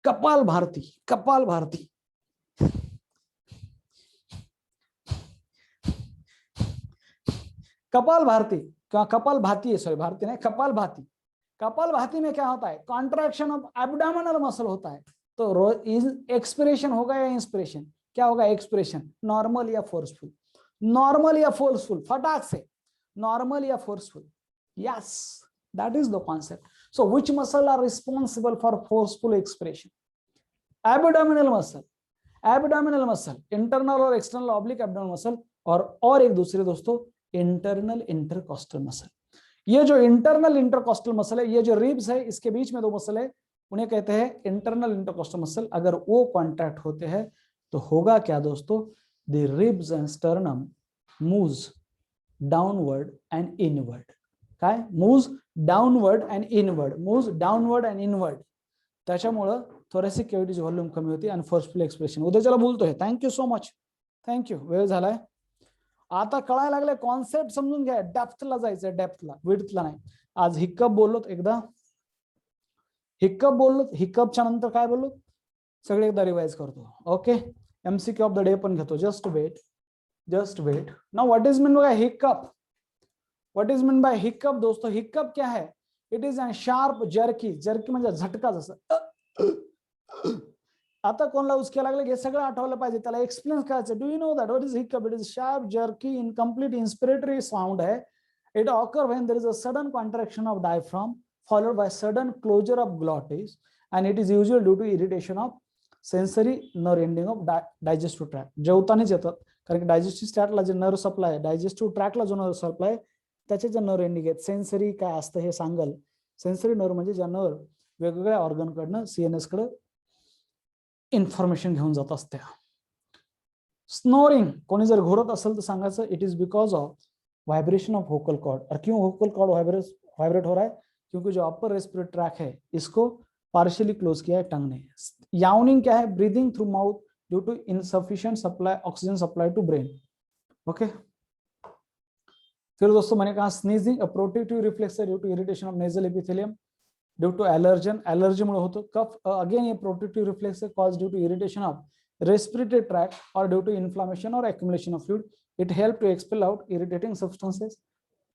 कपाल भारती कपाल भाती है, सॉरी भारती नहीं, कपाल भाती में क्या होता है, कॉन्ट्रैक्शन ऑफ एब्डोमिनल मसल होता है। तो एक्सप्रेशन होगा या इंस्पिरेशन? क्या होगा? एक्सप्रेशन। नॉर्मल या फोर्सफुल? नॉर्मल या फोर्सफुल? फटाक से नॉर्मल या forceful? Yes, that is the concept. So which muscle are responsible for forceful expression? Abdominal muscle, internal और एक्सटर्नल ऑब्लिक एब्डोमिनल मसल, और एक दूसरे दोस्तों इंटरनल इंटरकॉस्टल मसल। ये जो इंटरनल इंटरकॉस्टल मसल है, ये जो रिब्स है, इसके बीच में दो मसल है, उन्हें कहते हैं इंटरनल इंटरकॉस्टल मसल। अगर वो कॉन्ट्रैक्ट होते हैं तो होगा क्या दोस्तों, the ribs and sternum moves downward and inward. काय? मूव्स डाउनवर्ड एंड इनवर्ड, त्याच्यामुळं थोरेसिक कॅव्हिटीची व्हॉल्यूम कमी होती आणि फोर्सफुल एक्सप्रेशन। उद्याच्याला बोलतोय। Thank you so much, thank you. वेळ झालाय, आता कळायला लागले कॉन्सेप्ट, समजून घ्या। डेप्थला जायचं, डेप्थला, विड्थला नाही। आज हिकअप बोललो, एकदा हिकअप बोललो, हिकअपच्या नंतर काय बोललो सगळे एकदा रिवाइज करतो। Okay, MCQ of the day पण घेतो। Just wait. Now what is mean by hiccup? दोस्तों हिकअप क्या है? It is a sharp jerky. Jerky म्हणजे झटका. जसं आता कोणाला उचक्या लागलं हे सगळं आठवलं पाहिजे, त्याला एक्सप्लेन करायचं. Do you know that what is hiccup? It is sharp jerky incomplete inspiratory sound है. It occur when there is a sudden contraction of diaphragm followed by sudden closure of glottis, and it is usually due to irritation of sensory nerve ending of digestive tract. जेवतानाच येतात, कारण की digestive ट्रॅक्टला जे nerve supply आहे, digestive ट्रॅक्टला जो nerve supply त्याचे जे nerve ending आहेत, sensory काय असतं हे सांगल. सेन्सरी नर्व म्हणजे ज्या नर्व वेगवेगळ्या ऑर्गन कडनं सीएनएस कडे इन्फॉर्मेशन घेऊन जात असते. स्नोरिंग कोणी जर घोरत असेल तर सांगायचं it is because of vibration of vocal cord. और क्यों वोकल कॉर्ड वाइब्रेट हो रहा है? क्योंकि जो अपर रेस्पिरेटरी ट्रैक है इसको पार्शियली क्लोज किया है टंग ने. याउनिंग क्या है? Breathing through mouth due to insufficient supply oxygen supply to brain. Okay. फिर दोस्तों मैंने कहा स्नीजिंग, अ प्रोटेक्टिव रिफ्लेक्स है due to irritation of nasal epithelium due to allergen. Allergy मुळे होतो. कफ अगेन ये प्रोटेक्टिव रिफ्लेक्स है cause due to irritation of respiratory tract or due to inflammation or accumulation of fluid. It help to expel out irritating substances.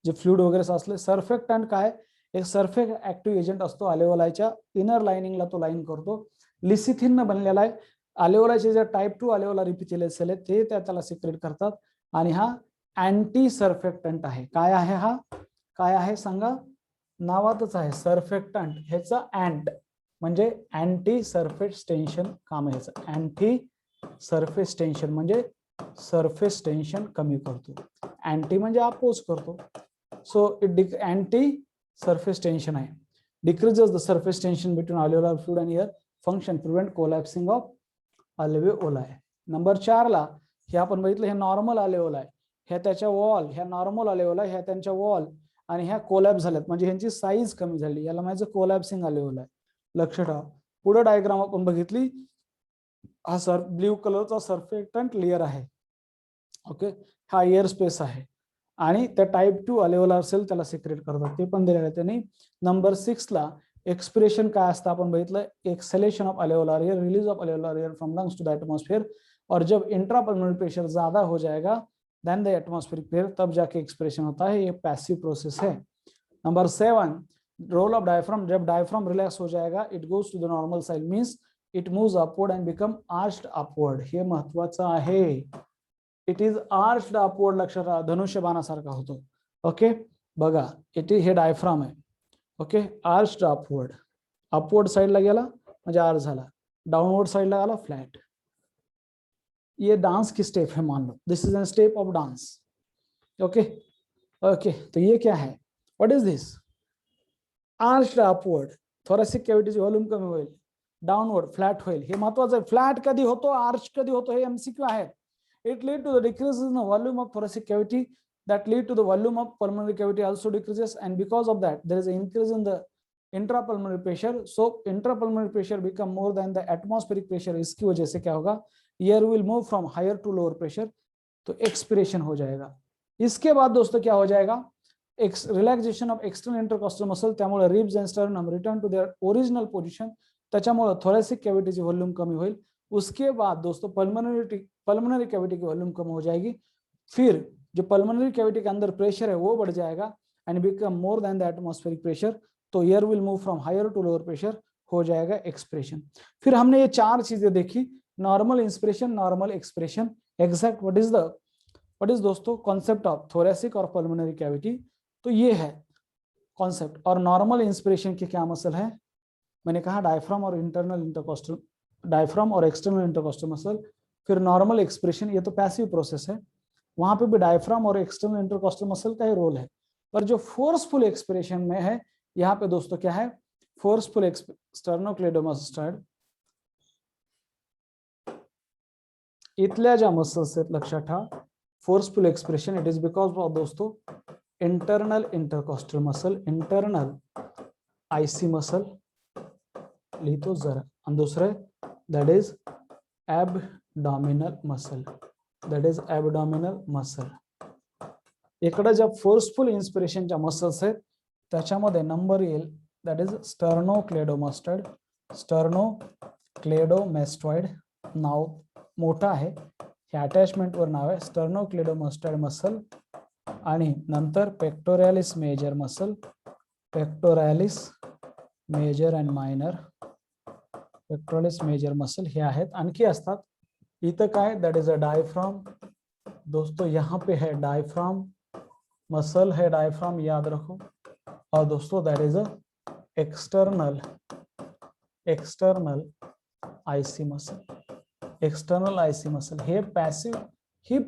J fluid वगैरे असले. Surfactant काय? एक सर्फेक्ट active agent असतो अल्वेओलायच्या inner लाइनिंगला, तो line करतो. लिसिथिन न बनलेला आहे. अल्वेओलायचे जे टाइप 2 अल्वेओलार एपिथेलियल सेल आहेत ते त्याला सिक्रेट करतात, आणि हा अँटी सर्फेक्टंट आहे. काय आहे हा? काय आहे सांगा? नावातच आहे सर्फेक्टंट. ह्याचा अँट म्हणजे अँटी सरफेस टेन्शन काम आहे ह्याचं. अँटी सरफेस टेन्शन म्हणजे सरफेस टेन्शन कमी करतो. अँटी म्हणजे अपोज करतो. So it anti surface tension आहे. Decreases the surface tension between alveolar fluid and air function prevent collapsing of alveoli. Number 4 ला हे आपण बघितलं, हे नॉर्मल अल्वेओलाय, ह्या त्याच्या वॉल, ह्या नॉर्मल अल्वेओलाय, ह्या त्यांच्या वॉल आणि ह्या कोलॅप्स झाल्यात म्हणजे ह्यांची साईज कमी झाली. याला म्हणायचं कोलॅप्सिंग अल्वेओलाय. लक्ष ठेवा. पुढे डायग्राम आपण बघितली, हा ब्ल्यू कलरचा सर्फेक्टंट लेयर आहे. ओके. हा एअर स्पेस आहे आणि त्या टाइप 2 अल्वेओलार सेल त्याला सिक्रेट करतात, ते पण दिलेलं आहे त्यांनी. नंबर 6 ला एक्सपिरेशन काय असतं आपण बघितलं, exhalation of alveolar air, release of alveolar air from lungs to the atmosphere, और जब इंट्रापल्मोनरी प्रेशर ज्यादा हो जाएगा देन द एटमॉस्फेरिक प्रेशर, तब जाके एक्सपिरेशन होता है. ये पैसिव प्रोसेस है. Number 7 role of diaphragm. जब डायफ्राम रिलैक्स हो जाएगा it goes to the normal side, means it moves upward and become arched upward. हे महत्वाचं आहे. It is arched upward. लक्षात राहा, धनुष्यबाणासारखा होतो. ओके. बघा इट हे डायफ्राम आहे. ओके. आर्च्ड अपवर्ड, अपवर्ड साइडला गेला म्हणजे आर्च झाला, डाउनवर्ड साइडला आला फ्लॅट. ये डांस की स्टेप है मान लो, this is an step of dance. Okay. Okay. तो ये क्या है? What is this? Arched upward. Thoracic कॅव्हिटीची व्हॉल्यूम कमी होईल, डाउनवर्ड फ्लॅट होईल. हे महत्वाचं आहे. फ्लॅट कधी होतो, आर्च कधी होतो, हे एमसीक्यू आहे. It lead to the decrease in the volume of thoracic cavity, that lead to the volume of pulmonary cavity also decreases, and because of that there is an increase in the intrapulmonary pressure. So intrapulmonary pressure become more than the atmospheric pressure. इसकी वजह से क्या होगा? Air will move from higher to lower pressure, तो expiration हो जाएगा. इसके बाद दोस्तों क्या हो जाएगा? Relaxation of external intercostal muscle, त्यामुळे ribs and sternum return to their original position, त्याच्यामुळे थोरॅसिक कॅव्हिटीची व्हॉल्यूम कमी होईल. उसके बाद दोस्तों पल्मोनरी कैविटी की वॉल्यूम कम हो जाएगी. फिर जो पल्मोनरी कैविटी के अंदर प्रेशर है वो बढ़ जाएगा and become more than the atmospheric pressure, तो air will move from higher to lower pressure, हो जाएगा एक्सप्रेशन. फिर हमने ये 4 चीजें देखी, normal inspiration, normal expression, exact what is दोस्तों कॉन्सेप्ट ऑफ थोरैसिक और पल्मोनरी कैविटी. तो ये है कॉन्सेप्ट. और नॉर्मल इंस्पिरेशन के क्या मसल है? मैंने कहा डायफ्राम और इंटरनल इंटरकॉस्टल, डायफ्राम और एक्सटर्नल इंटरकॉस्टल मसल. फिर नॉर्मल एक्सप्रेशन, ये तो पैसिव प्रोसेस है, वहां पे भी डायफ्राम और एक्सटर्नल इंटरकॉस्टल मसल का ही रोल है. पर जो फोर्सफुल एक्सप्रेशन में है, यहाँ पे दोस्तों क्या है? फोर्सफुल स्टर्नोक्लेडोमास्टोइड, इथल्या ज्या मसल्स आहेत लक्षात ठेवा, forceful expression it is because of दोस्तों इंटरनल इंटरकॉस्टल मसल, इंटरनल आयसी मसल लिहितो जरा, आणि दुसरे that is abdominal muscle, that is abdominal muscle. इकडे ज्या फोर्सफुल इन्स्पिरेशनच्या मसल्स आहेत त्याच्यामध्ये नंबर येईल दॅट इज स्टर्नोक्लेडोमास्टोइड, स्टर्नोक्लेडोमॅस्टोइड नाव मोठं आहे, हे अटॅचमेंट वर नाव आहे स्टर्नोक्लेडोमास्टोइड मसल. आणि नंतर pectoralis major muscle, pectoralis major and minor, pectoralis major muscle हे आहेत. आणखी असतात इथं काय, दॅट इज अ डायफ्राम दोस्तों, यहाँ पे है डायफ्राम मसल है, डायफ्राम याद रखो. और दोस्तों दैट इज अ एक्सटर्नल आयसी मसल, एक्सटर्नल आयसी मसल. हे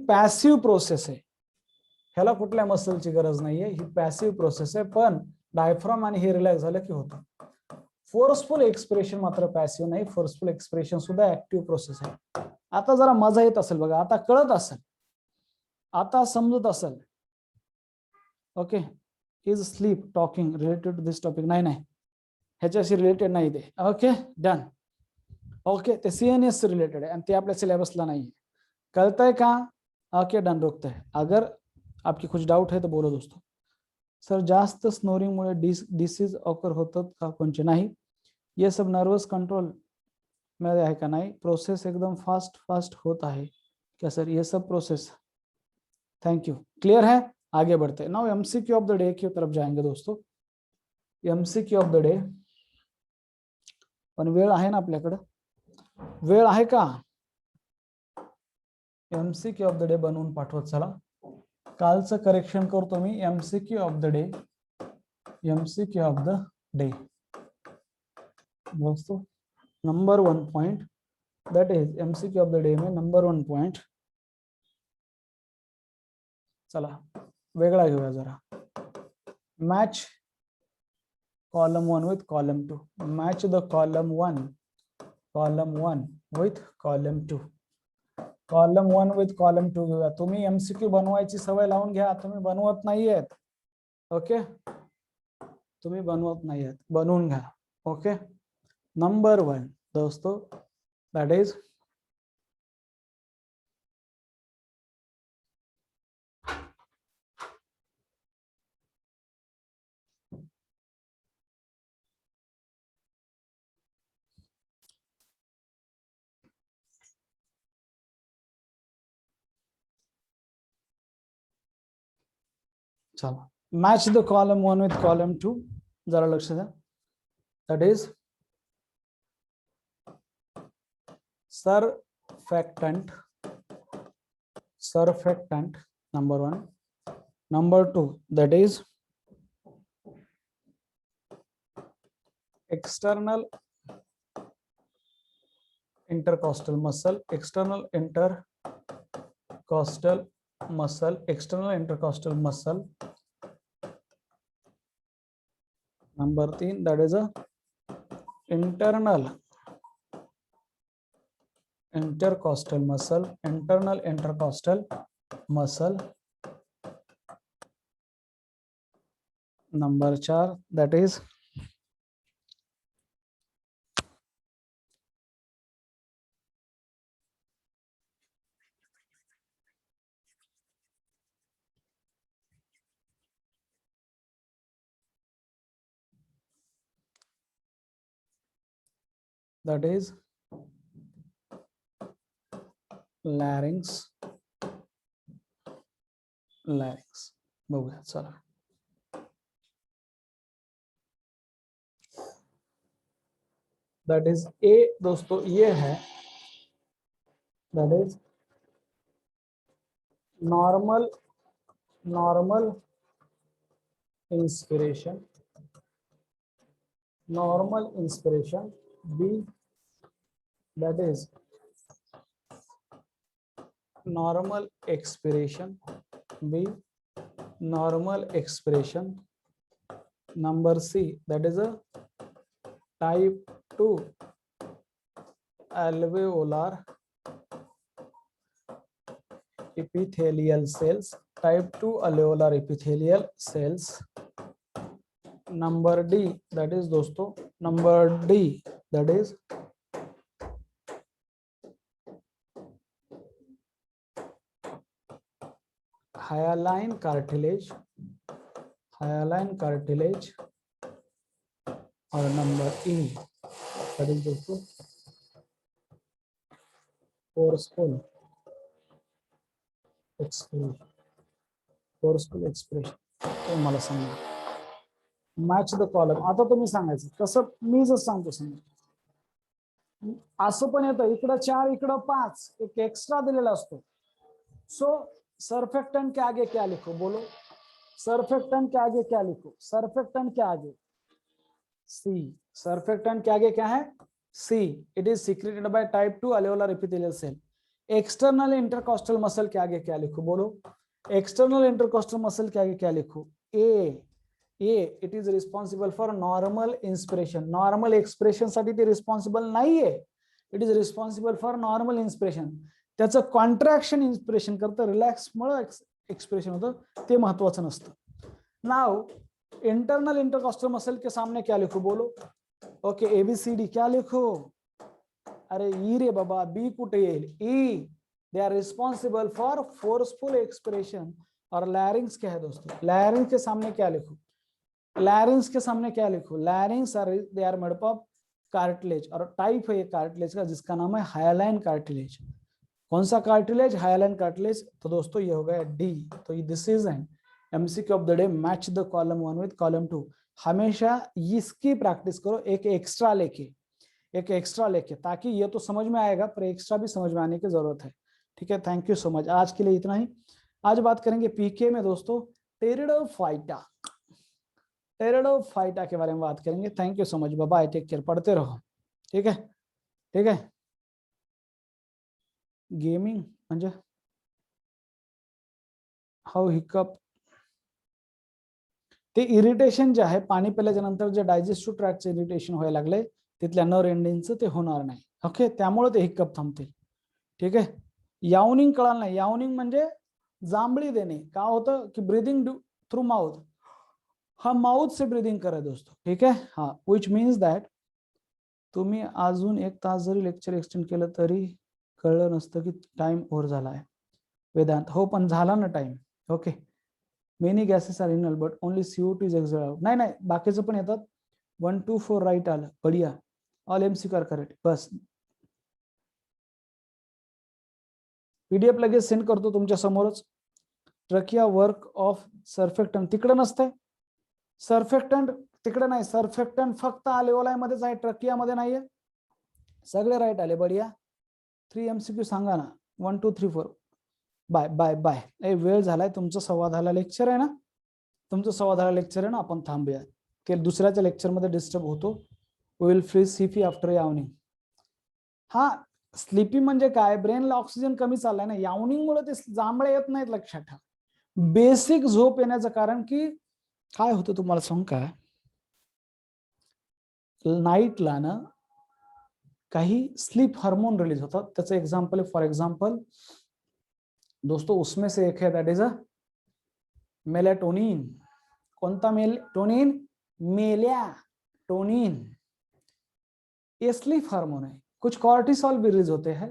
पॅसिव्ह प्रोसेस आहे, ह्याला कुठल्या मसलची गरज नाहीये, ही पॅसिव्ह प्रोसेस आहे. पण डायफ्राम आणि हे रिलॅक्स झालं की होतं. फोर्सफुल एक्सप्रेशन मात्र पॅसिव्ह नाही, फोर्सफुल एक्सप्रेशन सुद्धा ऍक्टिव्ह प्रोसेस आहे. आता जरा मजा येत असेल बघा, आता कळत असेल, आता समजत असेल. Okay, is sleep talking related to this topic? नाही नाही, ह्याच्याशी रिलेटेड नाही ते. Okay done. ओके, ते सीएनएस से रिलेटेड है आणि ते आपल्या सिलेबसला नाही. कळतंय का? ओके डन, रोकते हैं. अगर आपकी कुछ डाउट है तो बोलो दोस्तों. सर जास्त स्नोरिंगमुळे डिसीज ऑकर होतात का? कोणचे नाही. ये सब नर्वस कंट्रोल मध्ये आहे का? नाही. प्रोसेस एकदम फास्ट होता है क्या सर? ये सब प्रोसेस. थैंक यू, क्लियर है. आगे बढ़ते हैं. Now MCQ of the day की तरफ जाएंगे दोस्तों. MCQ of the day. पण वेळ आहे ना आपल्याकडे? वेळ आहे का? एमसीक्यू ऑफ द डे बनवून पाठवत चला. कालचं करेक्शन करतो मी. MCQ of the day, MCQ of the day दोस्तों. Number 1 point, that is MCQ of the day में नंबर 1 पॉइंट. चला वेगळा घेऊया जरा. Match column 1 with column 2. Match the column 1 with column 2. column 1 with column 2 घेऊया. तुम्ही एमसीक्यू बनवायची सवय लावून घ्या. तुम्ही बनवत नाहीयेत. ओके, तुम्ही बनवत नाहीयेत, बनवून घ्या. ओके, नंबर 1 दोस्तों, दैट इज चला, match the column 1 with column 2. जरा लक्ष द्या. That is surfactant number 1. number 2, that is external intercostal muscle, external intercostal muscle. number 3, that is a internal intercostal muscle. number 4, that is larynx. बघूया चला. That is a दोस्तों, ये है that is normal inspiration. B, that is normal expiration. B, normal expiration. number C, that is a type 2 alveolar epithelial cells. type 2 alveolar epithelial cells. number D, that is दोस्तों, number D, that is hyaline cartilage. और number E, that is दोस्तों forceful expression. तो मला सांगा match the column. आता तुम्ही सांगायचं कसं, मी जर सांगतो समजा असं पण येतं, इकडं 4 इकडं 5, एक एक्स्ट्रा दिलेला असतो. सो सरफेक्टेंट के आगे क्या लिखो, बोलो सरफेक्टेंट के आगे क्या लिखो, सरफेक्टेंट के आगे सी, सरफेक्टेंट के आगे क्या है C. It is secreted by type 2 alveolar epithelial cell. External intercostal muscle के आगे क्या लिखो, बोलो एक्सटर्नल इंटरकॉस्टल मसल के आगे क्या लिखो, A. It is responsible for normal inspiration. Normal expression साठी ते रिस्पॉन्सिबल नाहीये. It is responsible for normal inspiration. त्याचं कॉन्ट्रॅक्शन इन्स्पिरेशन करतं, रिलॅक्स मुळे एक्सप्रेशन होतं, ते महत्वाचं नसतं. नाउ इंटरनल इंटरकॉस्टल मसल के सामने क्या लिखो, बोलो ओके एबीसीडी क्या लिखो, अरे ई रे बाबा, बी कुठे येईल, E. They are responsible for forceful expression. और लैरिंग्स क्या है दोस्तों, लैरिंग्स के सामने क्या लिखो, लैरिंग्स के सामने क्या लिखो, larynx are they are made up of cartilage, और टाइप है ये कार्टिलेज का जिसका नाम है हायालाइन कार्टिलेज. कौन सा कार्टिलेज, हायालाइन कार्टिलेज. तो दोस्तों ये हो गया डी. तो this is an MCQ of the day, match the column 1 with column 2. हमेशा इसकी प्रैक्टिस करो, एक एक्स्ट्रा लेके, ताकि ये तो समझ में आएगा पर एक्स्ट्रा भी समझ में आने की जरूरत है. ठीक है, थैंक यू सो मच. आज के लिए इतना ही. आज बात करेंगे पीके में दोस्तों टेरिडोफाइटा के बारे में बात करेंगे. Thank you so much, bye bye, take care, पढ़ते रहो. ठीक है, ठीक है. गेमिंग म्हणजे हाऊ हिकअप, ते इरिटेशन जे आहे पाणी पिल्याच्या नंतर जे डायजेस्टिव्ह ट्रॅक्टचे इरिटेशन व्हायला लागले, तिथल्या नर एंडिंगचं ते होणार नाही. ओके, त्यामुळे ते हिकअप थांबतील. ठीक आहे. यावनिंग कळालं नाही, यावनिंग म्हणजे जांभळी देणे. का होतं की ब्रीदिंग थ्रू माउथ, हा माउथ से ब्रीदिंग करा दोस्तों. ठीक आहे, हा विच मीन्स दॅट तुम्ही अजून 1 तास जरी लेक्चर एक्सटेंड केलं तरी कळलं नसतं की टाइम ओव्हर झाला आहे. वेदांत, हो पण झाला ना time. Okay, many gases are inhaled but only CO2 is exhaled out. नाही बाकीचं पण येतात. 1 2 4 राईट आलं, बढिया. All MCQ are correct. बस पीडीएफ लगेच सेंड करतो तुमच्या समोरच. ट्रकिया वर्क ऑफ सर्फेक्टंट तिकडे नसते, सर्फेक्टंट तिकडे नाही, सर्फेक्टंट फक्त अल्वेओलाई मध्येच आहे, ट्रकिया मध्ये नाहीये. सगळे राईट आले, बढिया. 3 MCQ सांगा ना, 1 2 3 4. Bye bye bye. वेळ झालाय, तुमचं 10:15 लेक्चर आहे ना, तुमचं 10:15 लेक्चर आहे ना, आपण थांबूया. ते दुसऱ्याच्या लेक्चर मध्ये डिस्टर्ब होतो. We will feel sleepy after yawning. हा, स्लीपी म्हणजे काय, ब्रेनला ऑक्सिजन कमी चाललाय ना, यावनिंग मुळे ते जांभळे येत नाहीत, लक्षात ठेवा. बेसिक झोप येण्याचं कारण की काय होतं तुम्हाला सांग का, नाईटला ना काही स्लीप हार्मोन रिलीज होतात. त्याचं एक्झाम्पल आहे, फॉर एक्झाम्पल दोस्तों उसमें से एक है दैट इज अ मेलाटोनिन. कोणता मेलाटोनिन, मेलाटोनिन, ये स्लीप हार्मोन है. कुछ कॉर्टिसॉल भी रिलीज होते हैं,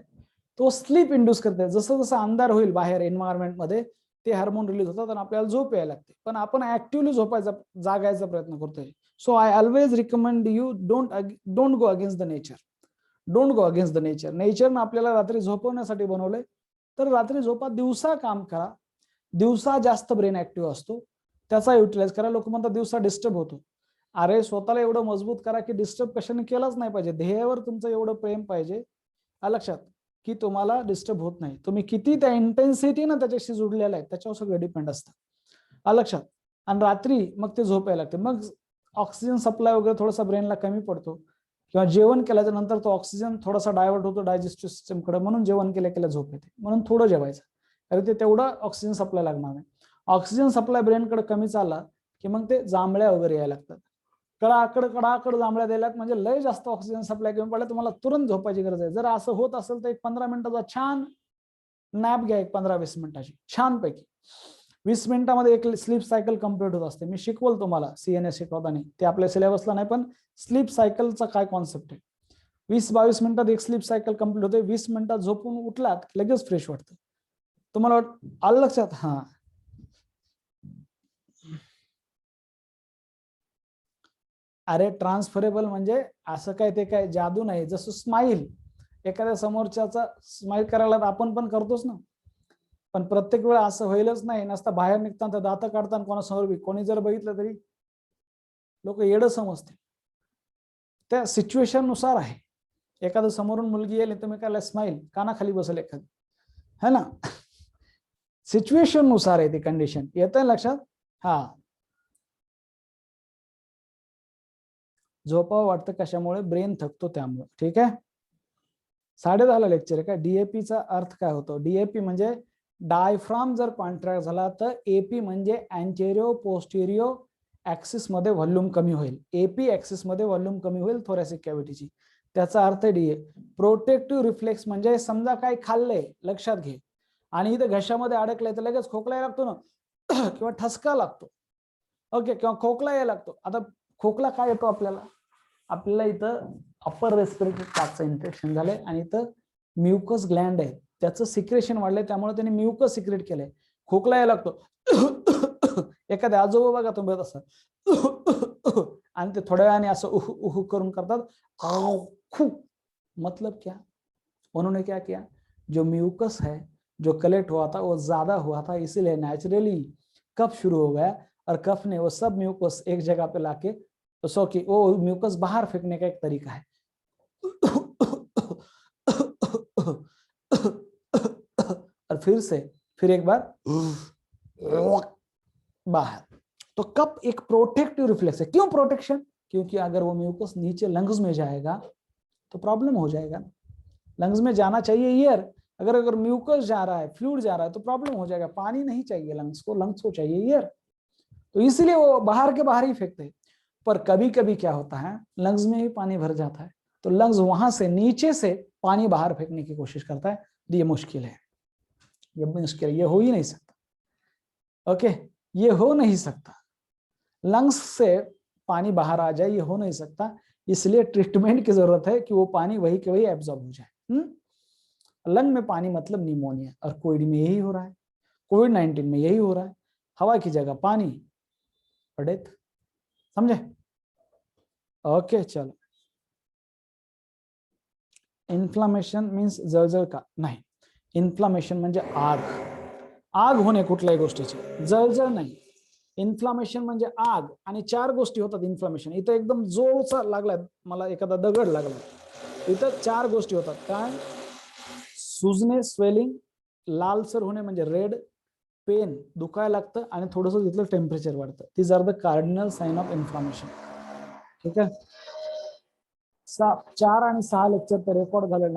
तो स्लीप इंड्यूस करते हैं. जसं जसं अंधार होईल बाहेर एन्व्हायरमेंट मध्ये, ते हार्मोन रिलीज होतात आणि आपल्याला झोप यायला लागते. पण आपण ऍक्टिव्हली जागायचा प्रयत्न करतोय. So I always recommend you don't go against the nature. Don't go against the nature. नेचरनं आपल्याला रात्री झोपवण्यासाठी बनवलंय, तर रात्री झोपा, दिवसा काम करा. दिवसा जास्त ब्रेन ऍक्टिव्ह असतो, त्याचा युटिलाइज करा. लोक म्हणतात दिवसा डिस्टर्ब होतो. अरे स्वतःला एवढं मजबूत करा की डिस्टर्ब कशाने केलाच नाही पाहिजे. ध्येयावर तुमचं एवढं प्रेम पाहिजे लक्षात, की तुम्हाला डिस्टर्ब होत नाही. तुम्ही किती त्या इंटेन्सिटी ना त्याच्याशी जुडलेला आहे, त्याच्यावर सगळं डिपेंड असतं लक्षात. आणि रात्री मग ते झोपायला लागते. मग ऑक्सिजन सप्लाय वगैरे थोडासा ब्रेनला कमी पडतो, किंवा जेवण केल्याच्या नंतर तो ऑक्सिजन थोडासा डायव्हर्ट होतो डायजेस्टिव्ह सिस्टमकडे, म्हणून जेवण केल्या झोप येते. म्हणून थोडं जेवायचं, अरे ते तेवढं ऑक्सिजन सप्लाय लागणार नाही. ऑक्सिजन सप्लाय ब्रेनकडे कमी चालला की मग ते जांभळ्या वगैरे यायला लागतात. कडाकड जांभळ्या द्यायला म्हणजे लय जास्त ऑक्सिजन सप्लाय कमी पडला, तुम्हाला तुरंत झोपायची गरज आहे. जर असं होत असेल तर एक 15 मिनिटाचा छान नॅप घ्या, एक 15-20 मिनिटाची छानपैकी. 20 मिनिटामध्ये एक स्लीप सायकल कम्प्लीट होत असते. मी शिकवल तुम्हाला CNS शिकवताना, ते आपल्या सिलेबसला नाही, पण स्लीप सायकलचा काय कॉन्सेप्ट आहे. 20-22 मिनिटात एक स्लीप सायकल कम्प्लीट होते. 20 मिनिटात झोपून उठलात लगेच फ्रेश वाटतं. तुम्हाला आलं लक्षात. हा, अरे ट्रान्सफरेबल म्हणजे असं काय, ते काय जादू नाही. जसं स्माईल, एखाद्या समोरच्याचा स्माईल करायला आपण पण करतोच ना, पण प्रत्येक वेळा असं होईलच नाही. नसता बाहेर निघताना दात काढताना कोणासमोर कोणी जर बघितलं तरी लोक येडं समजतील. त्या सिच्युएशन नुसार आहे. एखादं समोरून मुलगी येईल तुम्ही काय स्माईल, कानाखाली बसेल एखादी, है ना. सिच्युएशन नुसार आहे ती कंडिशन. येतंय लक्षात? हा. झोपावं वाटतं कशामुळे? ब्रेन थकतो त्यामुळे. ठीक आहे. 10:30 लेक्चर आहे का? डीएपीचा अर्थ काय होतो? डीएपी म्हणजे डायफ्राम जर कॉन्ट्रॅक्ट झाला तर एपी म्हणजे अँटेरियो पोस्टेरियो ऍक्सिस मध्ये व्हॉल्यूम कमी होईल. एपी ऍक्सिस मध्ये व्हॉल्यूम कमी होईल थोरॅसिक कॅव्हिटीची. त्याचा अर्थ डीए. प्रोटेक्टिव्ह रिफ्लेक्स म्हणजे समजा काही खाल्लंय, लक्षात घे, आणि इथं घशामध्ये अडकलंय तर लगेच खोकला यायला लागतो ना किंवा ठसका लागतो. ओके, किंवा खोकला यायला लागतो. आता खोकला काय येतो आपल्याला इथं अप्पर रेस्पिरेटरी ट्रॅक्टचं इन्फेक्शन झालंय आणि इथं म्युकस ग्लँड आहे, त्याचं सिक्रेशन वाढलंय, त्यामुळे त्यांनी म्युकस सिक्रेट केलंय. खोकला यायला लागतो. एखाद्या आजोबा बघा तुम्ही असं आणि ते थोड्या वेळाने असं उह करून करतात. मतलब क्या? उन्होंने क्या किया? जो म्यूकस है जो कलेक्ट हुआ था वो ज्यादा हुआ था, इसीलिए नेचुरली कफ शुरू हो गया और कफ ने वो सब म्यूकस एक जगह पे लाके, सो कि वो म्यूकस बाहर फेंकने का एक तरीका है. और फिर एक बार बाहर. तो कप एक प्रोटेक्टिव रिफ्लेक्स है. क्यों प्रोटेक्शन? क्योंकि अगर वो म्यूकस नीचे लंग्स में जाएगा तो प्रॉब्लम हो जाएगा. लंग्स में जाना चाहिए ईयर, अगर म्यूकस जा रहा है, फ्लूइड जा रहा है तो प्रॉब्लम हो जाएगा. पानी नहीं चाहिए लंग्स को चाहिए ईयर. तो इसलिए वो बाहर के बाहर ही फेंकते हैं. पर कभी कभी क्या होता है, लंग्स में ही पानी भर जाता है, तो लंग्स वहां से नीचे से पानी बाहर फेंकने की कोशिश करता है. ये मुश्किल है, ये हो ही नहीं सकता. ओके, ये हो नहीं सकता. लंग्स से पानी बाहर आ जाए, ये हो नहीं सकता. इसलिए ट्रीटमेंट की जरूरत है कि वो पानी वही के वही एब्जॉर्ब हो जाए. लंग में पानी मतलब निमोनिया, और कोविड में यही हो रहा है, कोविड-19 में यही हो रहा है. हवा की जगह पानी और डेथ. समझे? ओके, चलो. इन्फ्लामेशन मीन्स जळजळ का? नाही. इन्फ्लामेशन म्हणजे आग होणे कुठल्याही गोष्टीची, जळजळ नाही. इन्फ्लामेशन म्हणजे आग, आणि 4 गोष्टी होतात इन्फ्लामेशन. इथं एकदम जोरचा लागलाय मला, एखादा दगड लागला, इथं 4 गोष्टी होतात. काय? सुजणे, स्वेलिंग, लालसर होणे म्हणजे रेड, पेन, दुखायला लागतं, आणि थोडंसं तिथलं टेम्परेचर वाढतं. These are the cardinal sign of inflammation. ठीक आहे. 4 आणि 6 लेक्चर तर रेकॉर्ड झाले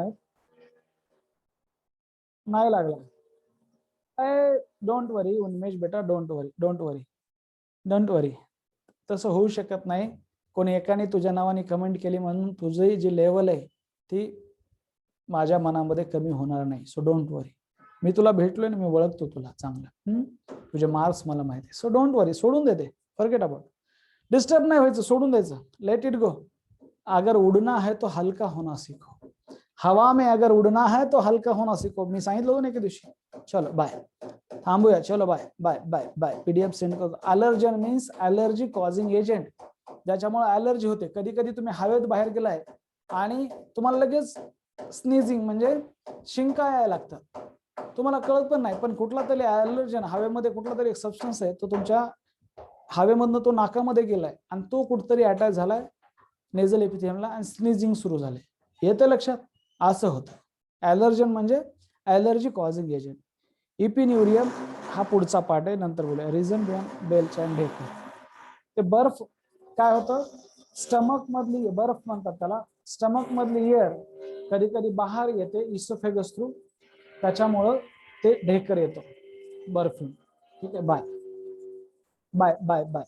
नाही लागला. डोंट वरी उन्मेष बेटा, डोंट वरी. तसं होऊ शकत नाही. कोणी एकाने तुझ्या नावाने कमेंट केली म्हणून तुझी जी लेवल आहे ती माझ्या मनामध्ये कमी होणार नाही. So don't worry. मी तुला भेटलोय ना, मी ओळखतो तुला चांगलं. तुझे मार्क्स मला माहिती. So don't worry. सोडून देते, फॉरगेट अबाउट. डिस्टर्ब नाही व्हायचं, सोडून द्यायचं. Let it go. अगर उडना है तो हल्का होना सीखो. हवा में अगर उडना है तो हल्का होना सीखो. मी सांगितलं होतं ना एके दिवशी. चलो बाय. थांबूया. चलो bye bye bye bye. PDF send करतो. Allergen means allergy causing agent, ज्याच्यामुळे अलर्जी होते. कधी कधी तुम्ही हवेत बाहेर गेलाय आणि तुम्हाला लगेच स्नीजिंग म्हणजे शिंका यायला लागतात, तुम्हाला कळत पण नाही, पण कुठला तरी अलर्जन हवेमध्ये कुठला तरी एक सबस्टन्स आहे, तो तुमच्या हवेमधनं तो नाकामध्ये गेलाय आणि तो कुठतरी अटॅच झालाय नेझल एपिथेलियमला आणि स्नीजिंग सुरू झाले. येतं लक्षात? असं होतं. अलर्जन म्हणजे अलर्जी कॉझिंग एजंट. इपिन्युरियम हा पुढचा पार्ट आहे, नंतर बोलूया. रिझन बियॉन्ड बेल्च अँड ढेकर. ते बर्फ काय होतं, स्टमक मधली बर्फ म्हणतात त्याला. स्टमक मधली एअर कधी कधी बाहेर येते इसोफेगस थ्रू, त्याच्यामुळं ते ढेकर येतं, बर्फी. ठीक आहे. Bye bye bye bye.